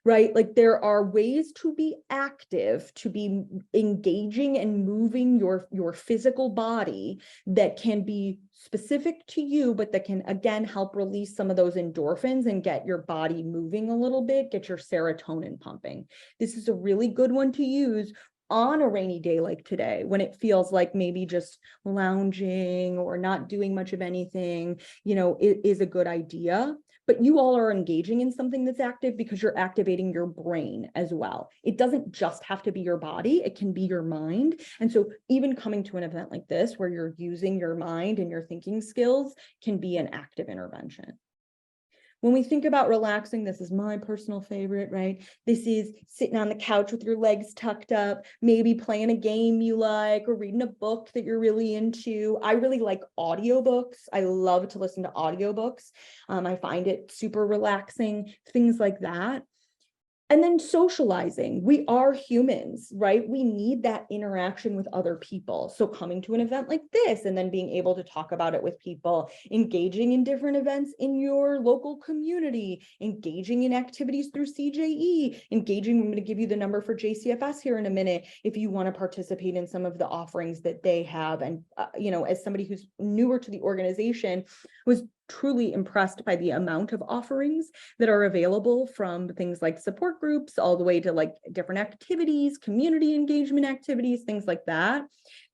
Right? Like there are ways to be active, to be engaging and moving your physical body that can be specific to you, but that can again help release some of those endorphins and get your body moving a little bit, get your serotonin pumping. This is a really good one to use on a rainy day like today, when it feels like maybe just lounging or not doing much of anything, it is a good idea. But you all are engaging in something that's active because you're activating your brain as well. It doesn't just have to be your body, it can be your mind. And so even coming to an event like this, where you're using your mind and your thinking skills, can be an active intervention. When we think about relaxing, this is my personal favorite, right? This is sitting on the couch with your legs tucked up, maybe playing a game you like, or reading a book that you're really into. I really like audiobooks. I love to listen to audiobooks. I find it super relaxing, things like that. And then socializing. We are humans, right? We need that interaction with other people. So coming to an event like this and then being able to talk about it with people, engaging in different events in your local community, engaging in activities through CJE, engaging, I'm going to give you the number for JCFS here in a minute, if you want to participate in some of the offerings that they have. And, as somebody who's newer to the organization, was truly impressed by the amount of offerings that are available, from things like support groups all the way to like different activities, community engagement activities, things like that.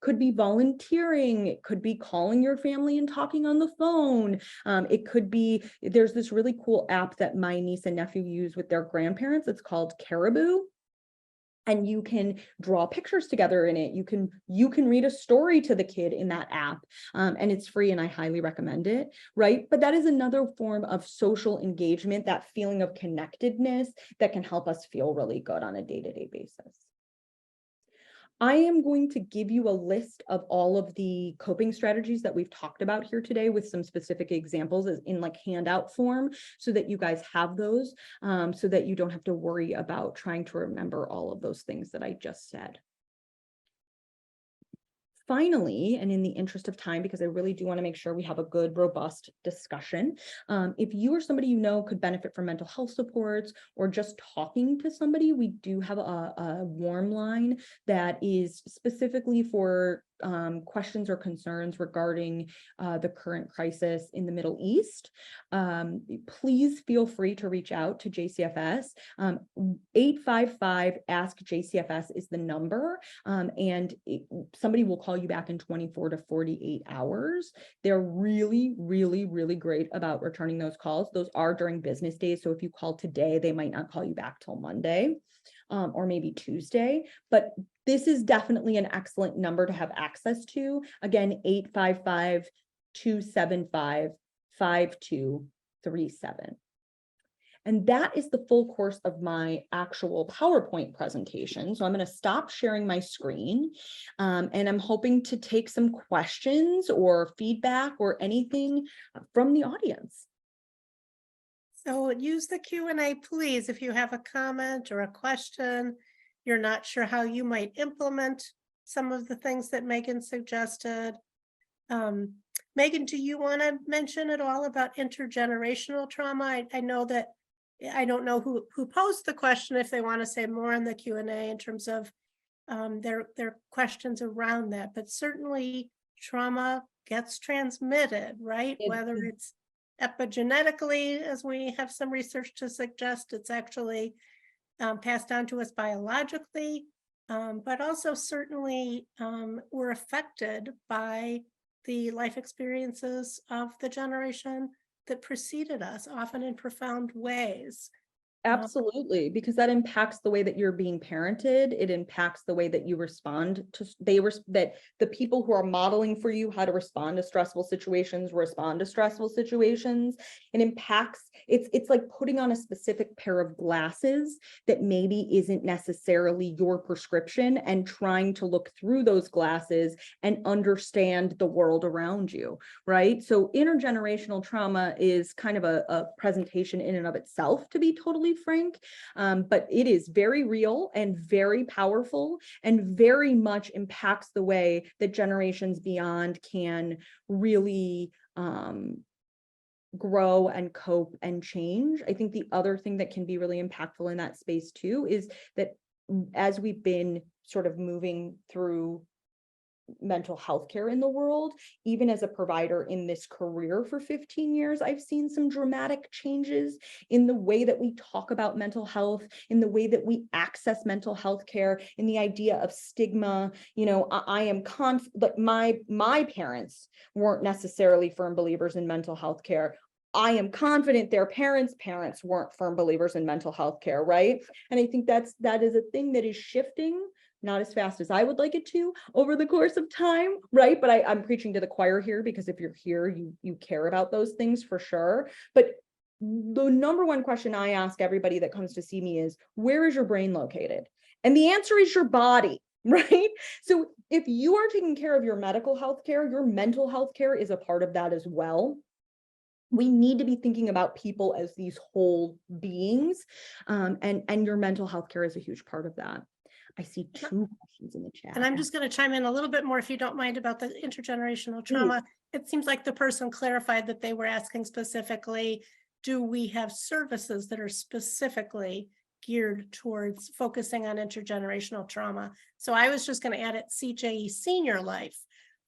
Could be volunteering, it could be calling your family and talking on the phone. It could be, there's this really cool app that my niece and nephew use with their grandparents. It's called Caribou. And you can draw pictures together in it. You can read a story to the kid in that app, and it's free, and I highly recommend it, right? But that is another form of social engagement, that feeling of connectedness that can help us feel really good on a day-to-day basis. I am going to give you a list of all of the coping strategies that we've talked about here today with some specific examples in like handout form, so that you guys have those, so that you don't have to worry about trying to remember all of those things that I just said. Finally, and in the interest of time, because I really do want to make sure we have a good, robust discussion, if you or somebody you know could benefit from mental health supports or just talking to somebody, we do have a warm line that is specifically for questions or concerns regarding the current crisis in the Middle East. Please feel free to reach out to JCFS. 855-ASK-JCFS is the number, and somebody will call you back in 24 to 48 hours. They're really, really, really great about returning those calls. Those are during business days, so if you call today, they might not call you back till Monday. Or maybe Tuesday, but this is definitely an excellent number to have access to. Again, 855-275-5237. And that is the full course of my actual PowerPoint presentation. So I'm going to stop sharing my screen, and I'm hoping to take some questions or feedback or anything from the audience. So use the Q&A, please, if you have a comment or a question, you're not sure how you might implement some of the things that Megan suggested. Megan, do you want to mention at all about intergenerational trauma? I know that, I don't know who posed the question, if they want to say more in the Q&A in terms of their questions around that, but certainly trauma gets transmitted, right? Whether it's epigenetically, as we have some research to suggest, it's actually passed on to us biologically, but also certainly we're affected by the life experiences of the generation that preceded us, often in profound ways. Absolutely, because that impacts the way that you're being parented. It impacts the way that you respond to that the people who are modeling for you how to respond to stressful situations. It impacts, it's like putting on a specific pair of glasses that maybe isn't necessarily your prescription, and trying to look through those glasses and understand the world around you, right? So intergenerational trauma is kind of a presentation in and of itself, to be totally frank, but it is very real and very powerful, and very much impacts the way that generations beyond can really grow and cope and change. I think the other thing that can be really impactful in that space too is that as we've been sort of moving through mental health care in the world, even as a provider in this career for 15 years, I've seen some dramatic changes in the way that we talk about mental health, in the way that we access mental health care, in the idea of stigma. I am but my parents weren't necessarily firm believers in mental health care. I am confident their parents' weren't firm believers in mental health care, right? And I think that is a thing that is shifting, not as fast as I would like it to over the course of time, right? But I'm preaching to the choir here, because if you're here, you care about those things for sure. But the number one question I ask everybody that comes to see me is, where is your brain located? And the answer is your body, right? So if you are taking care of your medical health care, your mental health care is a part of that as well. We need to be thinking about people as these whole beings, and your mental health care is a huge part of that. I see 2 questions in the chat. And I'm just going to chime in a little bit more, if you don't mind, about the intergenerational trauma. It seems like the person clarified that they were asking specifically, do we have services that are specifically geared towards focusing on intergenerational trauma? So I was just going to add it, CJE Senior Life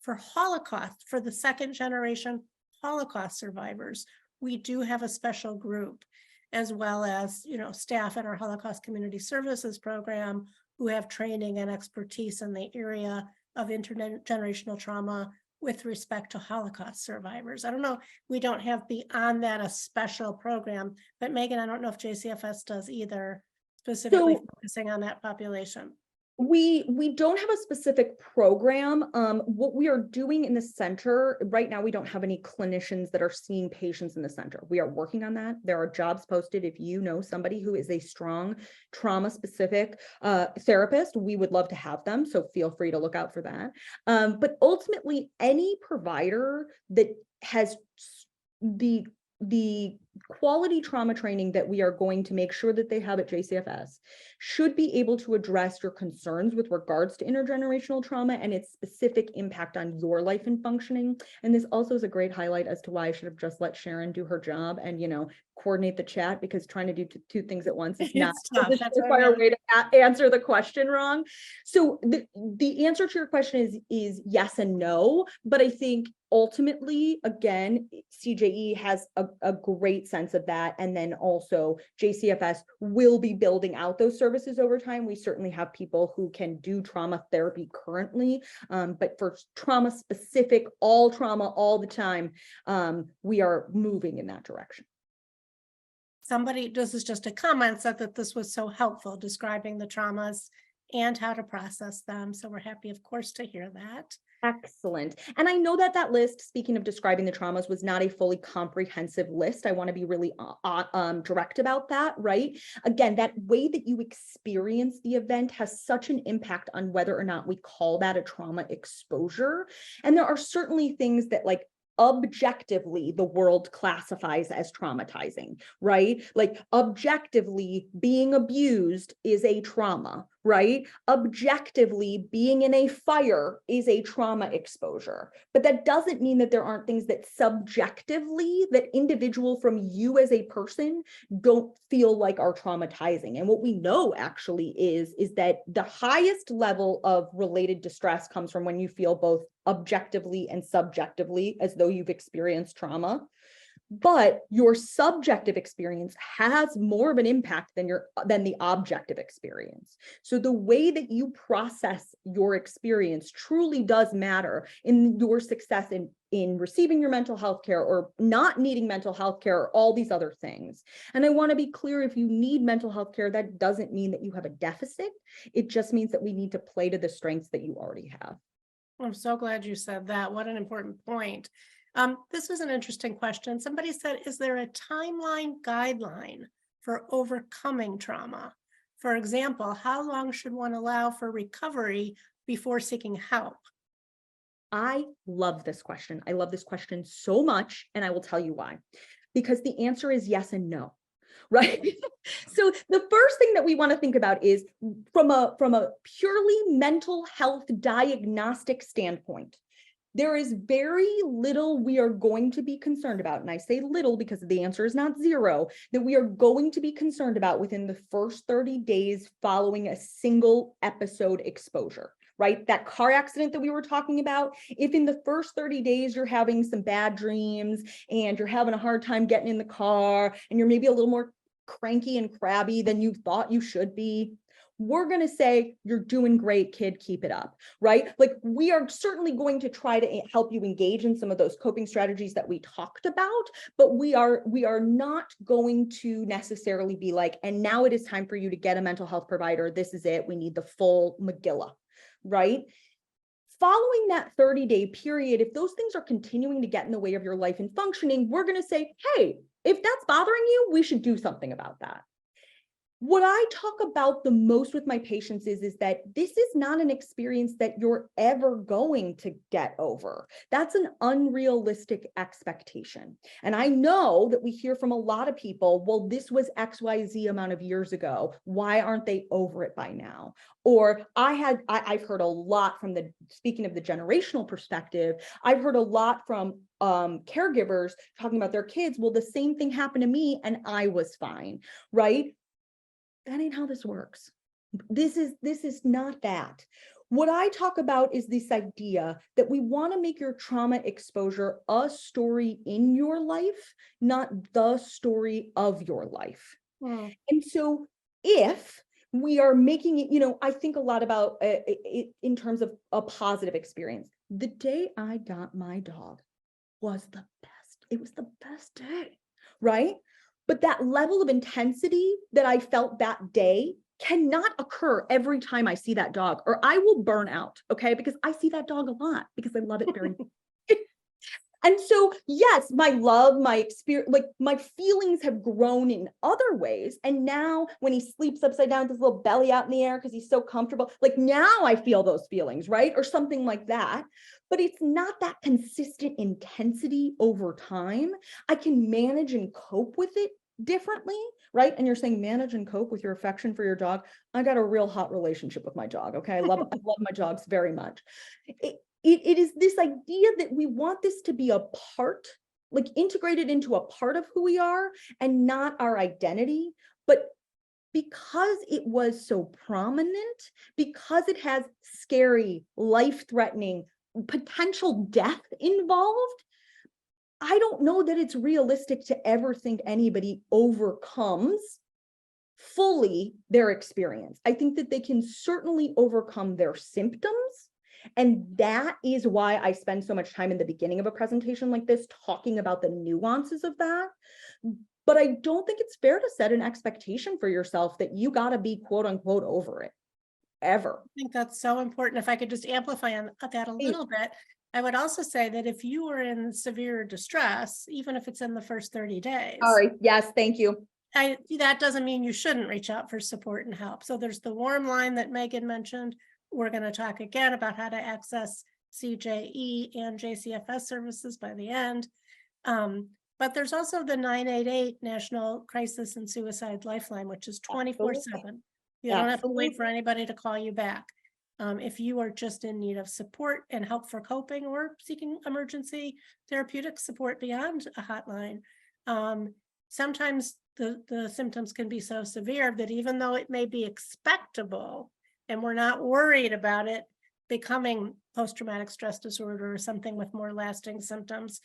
for Holocaust, for the 2nd generation Holocaust survivors. We do have a special group, as well as, staff in our Holocaust Community Services program who have training and expertise in the area of intergenerational trauma with respect to Holocaust survivors. I don't know, we don't have beyond that a special program, but Megan, I don't know if JCFS does either, specifically focusing on that population. We don't have a specific program. What we are doing in the center right now, we don't have any clinicians that are seeing patients in the center. We are working on that. There are jobs posted. If you know somebody who is a strong trauma specific therapist, we would love to have them. So feel free to look out for that. But ultimately, any provider that has the quality trauma training that we are going to make sure that they have at JCFS should be able to address your concerns with regards to intergenerational trauma and its specific impact on your life and functioning. And this also is a great highlight as to why I should have just let Sharon do her job and, coordinate the chat, because trying to do 2 things at once is not a surefire way to answer the question wrong. So the answer to your question is yes and no, but I think ultimately, again, CJE has a great sense of that. And then also JCFS will be building out those services over time. We certainly have people who can do trauma therapy currently, but for trauma specific, all trauma all the time, we are moving in that direction. Somebody, this is just a comment, said that this was so helpful describing the traumas and how to process them. So we're happy, of course, to hear that. Excellent. And I know that list, speaking of describing the traumas, was not a fully comprehensive list. I want to be really direct about that, right? Again, that way that you experience the event has such an impact on whether or not we call that a trauma exposure. And there are certainly things that, like, objectively the world classifies as traumatizing, right? Like objectively being abused is a trauma, right? Objectively being in a fire is a trauma exposure. But that doesn't mean that there aren't things that subjectively, that individual from you as a person don't feel like are traumatizing. And what we know actually is that the highest level of related distress comes from when you feel both objectively and subjectively as though you've experienced trauma. But your subjective experience has more of an impact than the objective experience. So the way that you process your experience truly does matter in your success in receiving your mental health care or not needing mental health care or all these other things. And I want to be clear, if you need mental health care, that doesn't mean that you have a deficit. It just means that we need to play to the strengths that you already have. I'm so glad you said that. What an important point. This was an interesting question. Somebody said, is there a timeline guideline for overcoming trauma? For example, how long should one allow for recovery before seeking help? I love this question. I love this question so much, and I will tell you why. Because the answer is yes and no. Right? So the first thing that we want to think about is from a purely mental health diagnostic standpoint, there is very little we are going to be concerned about. And I say little because the answer is not zero, that we are going to be concerned about within the first 30 days following a single episode exposure. Right? That car accident that we were talking about, if in the first 30 days you're having some bad dreams and you're having a hard time getting in the car and you're maybe a little more cranky and crabby than you thought you should be, we're going to say, you're doing great, kid, keep it up, right? Like, we are certainly going to try to help you engage in some of those coping strategies that we talked about, but we are not going to necessarily be like, and now it is time for you to get a mental health provider. This is it. We need the full Megillah, right? Following that 30-day period, if those things are continuing to get in the way of your life and functioning, we're going to say, hey, if that's bothering you, we should do something about that. What I talk about the most with my patients is that this is not an experience that you're ever going to get over. That's an unrealistic expectation. And I know that we hear from a lot of people, well, this was XYZ amount of years ago. Why aren't they over it by now? Or I've heard a lot from speaking of the generational perspective, I've heard a lot from caregivers talking about their kids. Well, the same thing happened to me and I was fine, right? That ain't how this works. This is not that. What I talk about is this idea that we want to make your trauma exposure a story in your life, not the story of your life. Mm. And so if we are making it, I think a lot about it in terms of a positive experience. The day I got my dog was the best. It was the best day, right? But that level of intensity that I felt that day cannot occur every time I see that dog, or I will burn out, okay? Because I see that dog a lot because I love it very much. And so, yes, my love, my experience, like my feelings have grown in other ways. And now when he sleeps upside down with his little belly out in the air because he's so comfortable, like now I feel those feelings, right? Or something like that. But it's not that consistent intensity over time. I can manage and cope with it differently, right? And you're saying manage and cope with your affection for your dog. I got a real hot relationship with my dog, okay? I love my dogs very much. It is this idea that we want this to be a part, like integrated into a part of who we are and not our identity. But because it was so prominent, because it has scary, life-threatening, potential death involved, I don't know that it's realistic to ever think anybody overcomes fully their experience. I think that they can certainly overcome their symptoms. And that is why I spend so much time in the beginning of a presentation like this talking about the nuances of that. But I don't think it's fair to set an expectation for yourself that you got to be quote unquote over it ever. I think that's so important. If I could just amplify on that a little bit, I would also say that if you are in severe distress, even if it's in the first 30 days. All right. Yes. Thank you. That doesn't mean you shouldn't reach out for support and help. So there's the warm line that Megan mentioned. We're going to talk again about how to access CJE and JCFS services by the end. But there's also the 988 National Crisis and Suicide Lifeline, which is 24/7. You don't have to wait for anybody to call you back. If you are just in need of support and help for coping or seeking emergency therapeutic support beyond a hotline, sometimes the symptoms can be so severe that even though it may be expectable and we're not worried about it becoming post-traumatic stress disorder or something with more lasting symptoms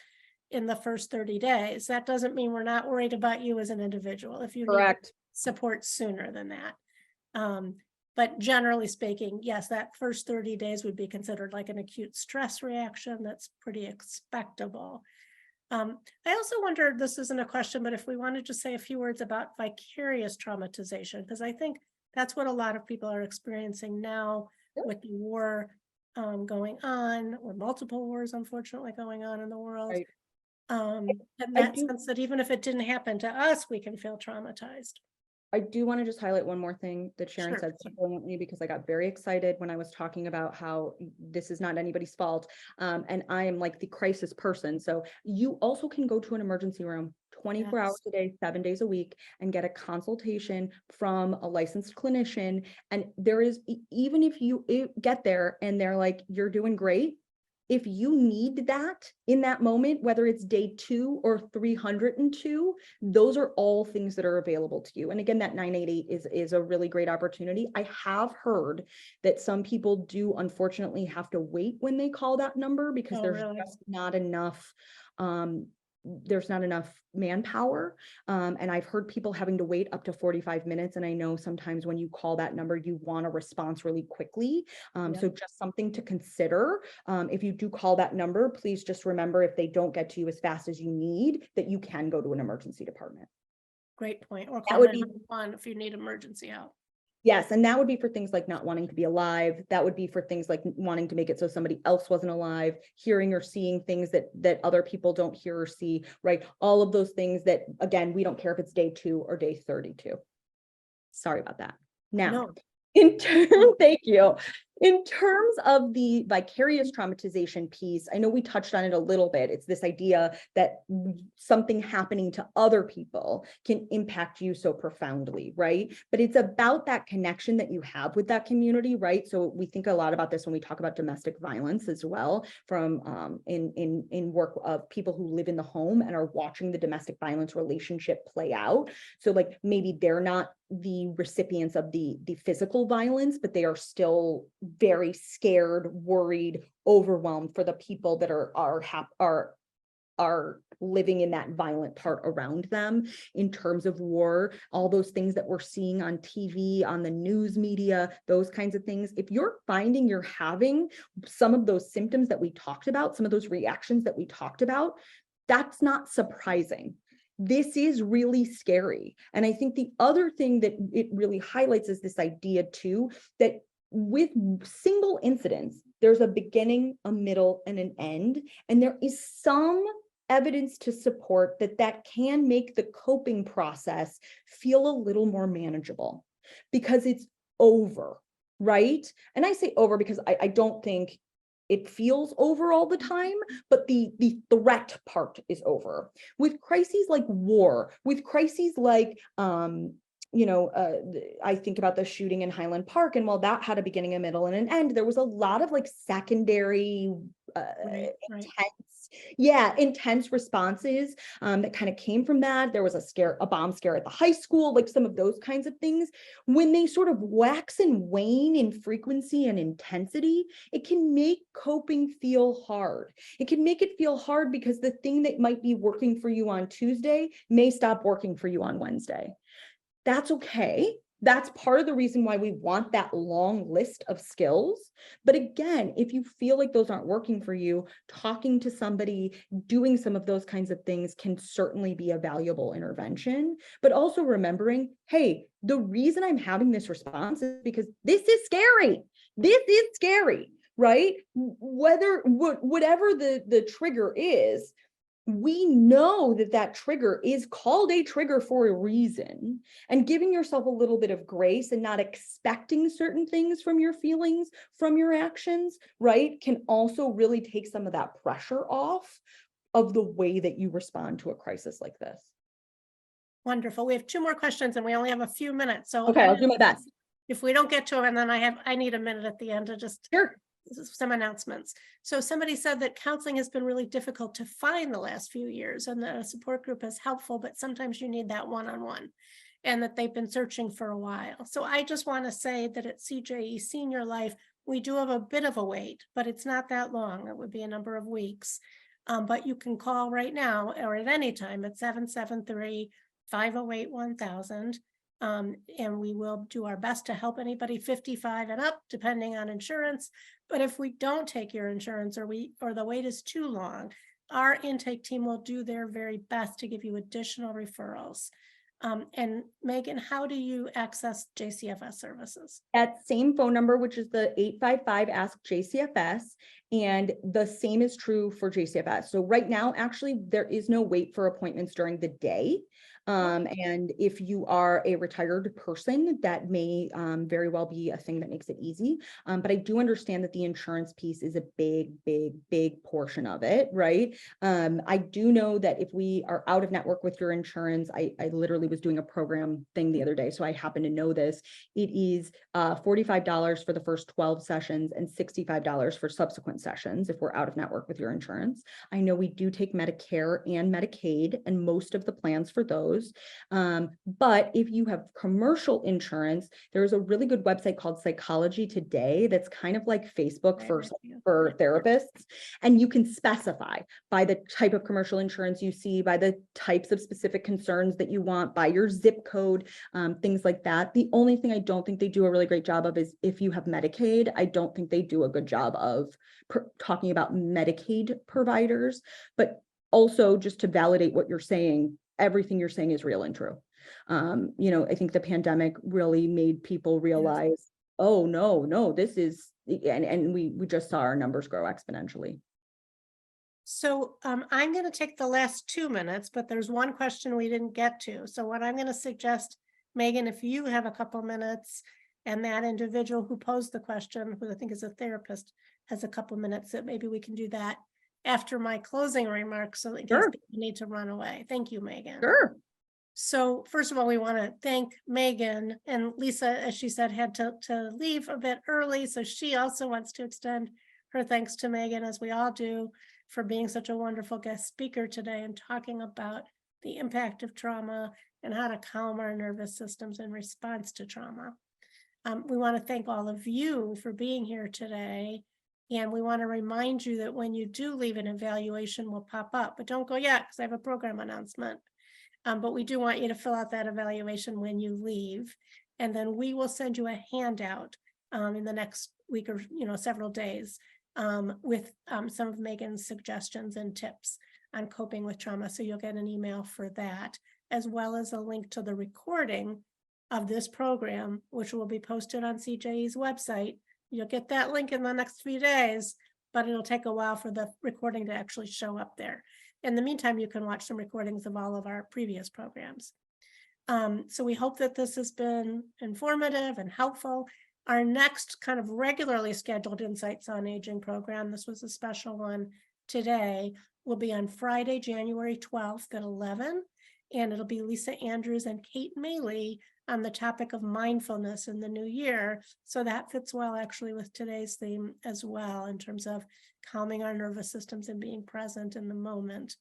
in the first 30 days, that doesn't mean we're not worried about you as an individual if you need support sooner than that. But generally speaking, yes, that first 30 days would be considered like an acute stress reaction. That's pretty expectable. I also wondered, this isn't a question, but if we wanted to say a few words about vicarious traumatization, because I think that's what a lot of people are experiencing now with the war going on, or multiple wars, unfortunately, going on in the world. Right. And that sense that even if it didn't happen to us, we can feel traumatized. I do want to just highlight one more thing that Sharon said so brilliantly, because I got very excited when I was talking about how this is not anybody's fault. And I am like the crisis person. So you also can go to an emergency room 24 hours a day, 7 days a week, and get a consultation from a licensed clinician. And there is, even if you get there and they're like, you're doing great, if you need that in that moment, whether it's day 2 or 302, those are all things that are available to you. And again, that 988 is a really great opportunity. I have heard that some people do unfortunately have to wait when they call that number because there's just not enough there's not enough manpower. And I've heard people having to wait up to 45 minutes. And I know sometimes when you call that number, you want a response really quickly. So just something to consider. If you do call that number, please just remember, if they don't get to you as fast as you need, that you can go to an emergency department. Great point. Or call 911 if you need emergency help. Yes, and that would be for things like not wanting to be alive. That would be for things like wanting to make it so somebody else wasn't alive, hearing or seeing things that other people don't hear or see, right? All of those things that, again, we don't care if it's day 2 or day 32. Sorry about that. Now, No. in terms, thank you. In terms of the vicarious traumatization piece, I know we touched on it a little bit. It's this idea that something happening to other people can impact you so profoundly, right? But it's about that connection that you have with that community, right? So we think a lot about this when we talk about domestic violence as well, from in work of people who live in the home and are watching the domestic violence relationship play out. So like maybe they're not the recipients of the physical violence, but they are still very scared, worried, overwhelmed for the people that are living in that violent part around them in terms of war, all those things that we're seeing on TV, on the news media, those kinds of things. If you're finding you're having some of those symptoms that we talked about, some of those reactions that we talked about, that's not surprising. This is really scary. And I think the other thing that it really highlights is this idea too, that with single incidents, there's a beginning, a middle, and an end. And there is some evidence to support that that can make the coping process feel a little more manageable because it's over, right? And I say over because I don't think it feels over all the time, but the threat part is over. With crises like war, with crises like, I think about the shooting in Highland Park, and while that had a beginning, a middle, and an end, there was a lot of like secondary, intense responses that kind of came from that. There was a bomb scare at the high school, like some of those kinds of things. When they sort of wax and wane in frequency and intensity, it can make coping feel hard. It can make it feel hard because the thing that might be working for you on Tuesday may stop working for you on Wednesday. That's okay. That's part of the reason why we want that long list of skills. But again, if you feel like those aren't working for you, talking to somebody, doing some of those kinds of things can certainly be a valuable intervention. But also remembering, hey, the reason I'm having this response is because this is scary. This is scary, right? Whatever the trigger is, we know that that trigger is called a trigger for a reason, and giving yourself a little bit of grace and not expecting certain things from your feelings, from your actions, right, can also really take some of that pressure off of the way that you respond to a crisis like this. Wonderful. We have 2 more questions and we only have a few minutes. So okay, I'll do my best. If we don't get to them, and then I need a minute at the end to just Sure. some announcements. So somebody said that counseling has been really difficult to find the last few years, and that a support group is helpful, but sometimes you need that one-on-one, and that they've been searching for a while. So I just want to say that at CJE Senior Life, we do have a bit of a wait, but it's not that long. It would be a number of weeks. But you can call right now or at any time at 773-508-1000. And we will do our best to help anybody 55 and up, depending on insurance. But if we don't take your insurance or the wait is too long, our intake team will do their very best to give you additional referrals. And Megan, how do you access JCFS services? That same phone number, which is the 855 Ask JCFS, and the same is true for JCFS. So right now, actually, there is no wait for appointments during the day. And if you are a retired person, that may very well be a thing that makes it easy. But I do understand that the insurance piece is a big portion of it, right? I do know that if we are out of network with your insurance, I literally was doing a program thing the other day, so I happen to know this. It is $45 for the first 12 sessions and $65 for subsequent sessions if we're out of network with your insurance. I know we do take Medicare and Medicaid and most of the plans for those. But if you have commercial insurance, there's a really good website called Psychology Today that's kind of like Facebook for therapists, and you can specify by the type of commercial insurance you see, by the types of specific concerns that you want, by your zip code, things like that. The only thing I don't think they do a really great job of is if you have Medicaid. I don't think they do a good job of talking about Medicaid providers, but also just to validate what you're saying, everything you're saying is real and true. I think the pandemic really made people realize, oh, no, this is, and we just saw our numbers grow exponentially. So I'm going to take the last 2 minutes, but there's one question we didn't get to. So what I'm going to suggest Megan, if you have a couple minutes and that individual who posed the question, who I think is a therapist, has a couple minutes, that maybe we can do that after my closing remarks, so in case Sure. people need to run away. Thank you, Megan. Sure. So first of all, we want to thank Megan, and Lisa, as she said, had to leave a bit early. So she also wants to extend her thanks to Megan, as we all do, for being such a wonderful guest speaker today and talking about the impact of trauma and how to calm our nervous systems in response to trauma. We want to thank all of you for being here today. And we want to remind you that when you do leave, an evaluation will pop up, but don't go yet because I have a program announcement. But we do want you to fill out that evaluation when you leave. And then we will send you a handout in the next week or several days with some of Megan's suggestions and tips on coping with trauma. So you'll get an email for that, as well as a link to the recording of this program, which will be posted on CJE's website. You'll get that link in the next few days, but it'll take a while for the recording to actually show up there. In the meantime, you can watch some recordings of all of our previous programs. So we hope that this has been informative and helpful. Our next kind of regularly scheduled Insights on Aging program, this was a special one today, will be on Friday, January 12th at 11. And it'll be Lisa Andrews and Kate Maley on the topic of mindfulness in the new year. So that fits well actually with today's theme as well, in terms of calming our nervous systems and being present in the moment.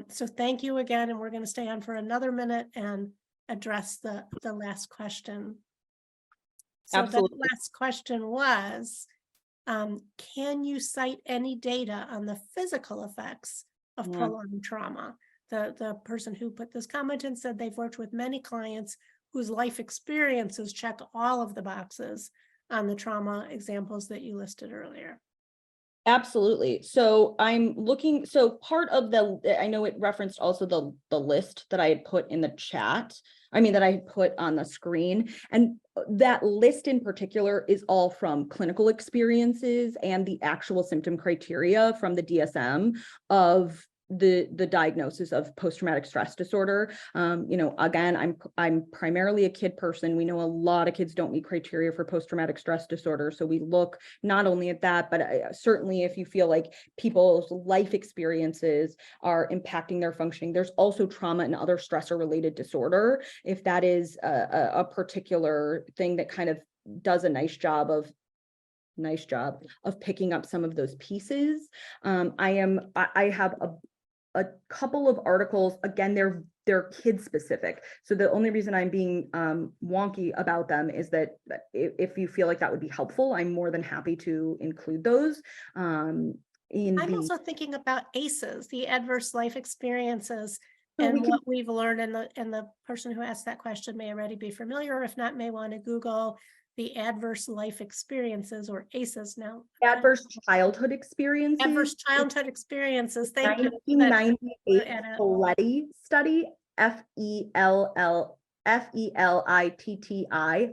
So thank you again, and we're going to stay on for another minute and address the last question. So Absolutely. the last question was, can you cite any data on the physical effects of prolonged trauma? The person who put this comment in said they've worked with many clients whose life experiences check all of the boxes on the trauma examples that you listed earlier. Absolutely. So I'm looking, so part of I know it referenced also the list that I had put in the chat. That I had put on the screen, and that list in particular is all from clinical experiences and the actual symptom criteria from the DSM of the diagnosis of post-traumatic stress disorder. Again, I'm primarily a kid person. We know a lot of kids don't meet criteria for post-traumatic stress disorder. So we look not only at that, but certainly if you feel like people's life experiences are impacting their functioning, there's also trauma and other stressor related disorder. If that is a particular thing that kind of does a nice job of picking up some of those pieces. I have a couple of articles. Again, they're kid specific. So the only reason I'm being wonky about them is that if you feel like that would be helpful, I'm more than happy to include those. I'm also thinking about ACEs, the adverse life experiences, and what we've learned, and the person who asked that question may already be familiar, or if not, may want to Google the adverse life experiences, or ACEs now. Adverse childhood experiences. Adverse childhood experiences. Thank you. 1998 Folletti study, F-E-L-L-I-T-T-I,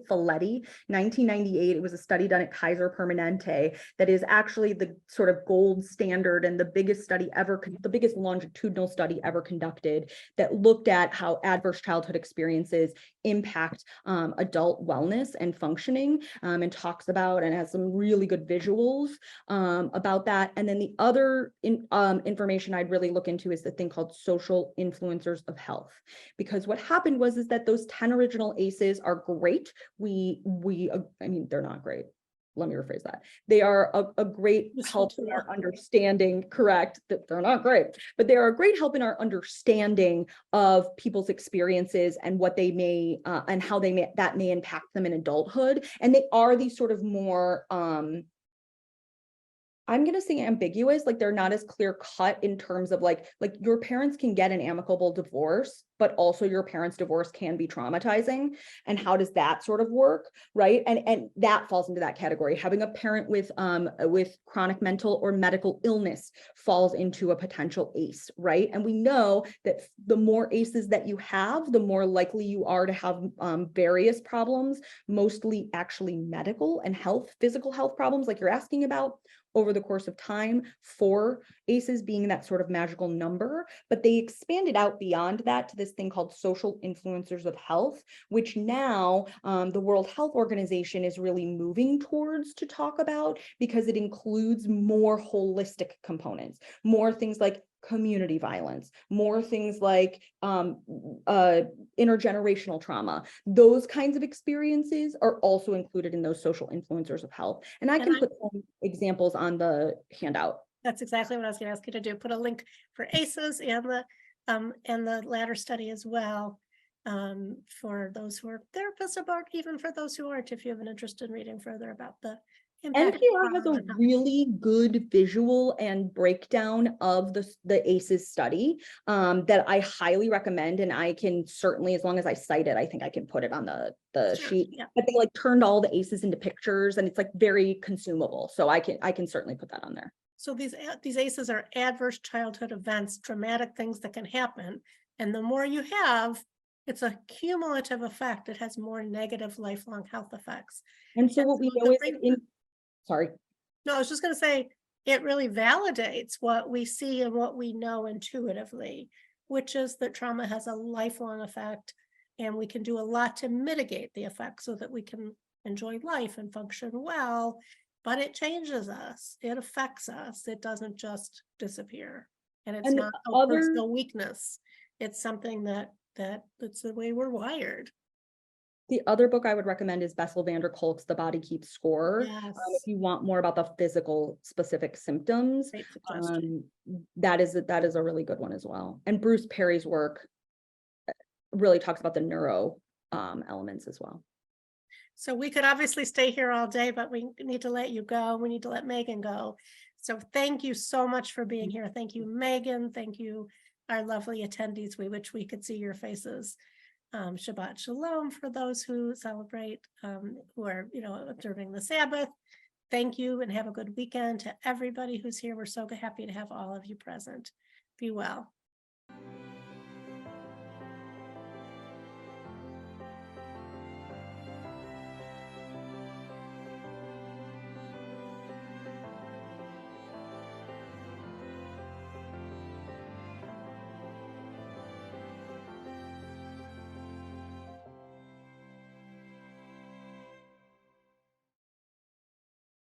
Folletti, 1998. It was a study done at Kaiser Permanente that is actually the sort of gold standard and the biggest study ever, the biggest longitudinal study ever conducted that looked at how adverse childhood experiences impact adult wellness and functioning, and talks about and has some really good visuals about that. And then the other information I'd really look into is the thing called social influencers of health, because what happened was that those 10 original ACEs are great. They're not great. Let me rephrase that. They are a great help in our understanding, correct, that they're not great, but they are a great help in our understanding of people's experiences and what they may, and how that may impact them in adulthood. And they are these sort of more, I'm going to say ambiguous, like they're not as clear cut in terms of like your parents can get an amicable divorce, but also your parents' divorce can be traumatizing. And how does that sort of work, right? And that falls into that category. Having a parent with chronic mental or medical illness falls into a potential ACE, right? And we know that the more ACEs that you have, the more likely you are to have various problems, mostly actually medical and physical health problems like you're asking about, over the course of time, 4 ACEs being that sort of magical number, but they expanded out beyond that to this thing called social influencers of health, which now the World Health Organization is really moving towards to talk about, because it includes more holistic components, more things like community violence, more things like intergenerational trauma. Those kinds of experiences are also included in those social influencers of health. And I can put some examples on the handout. That's exactly what I was going to ask you to do. Put a link for ACEs and the ladder study as well, for those who are therapists, about even for those who aren't, if you have an interest in reading further about the impact of NPR has trauma a on health. really good visual and breakdown of the ACEs study that I highly recommend, and I can certainly, as long as I cite it, I think I can put it on the Sure, sheet. yeah. But they like turned all the ACEs into pictures, and it's like very consumable. So I can certainly put that on there. So these ACEs are adverse childhood events, traumatic things that can happen. And the more you have, it's a cumulative effect. It has more negative lifelong health effects. And so what we know is sorry. No, I was just going to say, it really validates what we see and what we know intuitively, which is that trauma has a lifelong effect, and we can do a lot to mitigate the effect so that we can enjoy life and function well, but it changes us. It affects us. It doesn't just disappear. And it's not a personal weakness. It's something that's the way we're wired. The other book I would recommend is Bessel van der Kolk's The Body Keeps Score. Yes. If you want more about the physical specific symptoms, Great suggestion. that is a really good one as well. And Bruce Perry's work really talks about the neuro elements as well. So we could obviously stay here all day, but we need to let you go. We need to let Megan go. So thank you so much for being here. Thank you, Megan. Thank you, our lovely attendees. We wish we could see your faces. Shabbat Shalom for those who celebrate, who are, observing the Sabbath. Thank you, and have a good weekend to everybody who's here. We're so happy to have all of you present. Be well.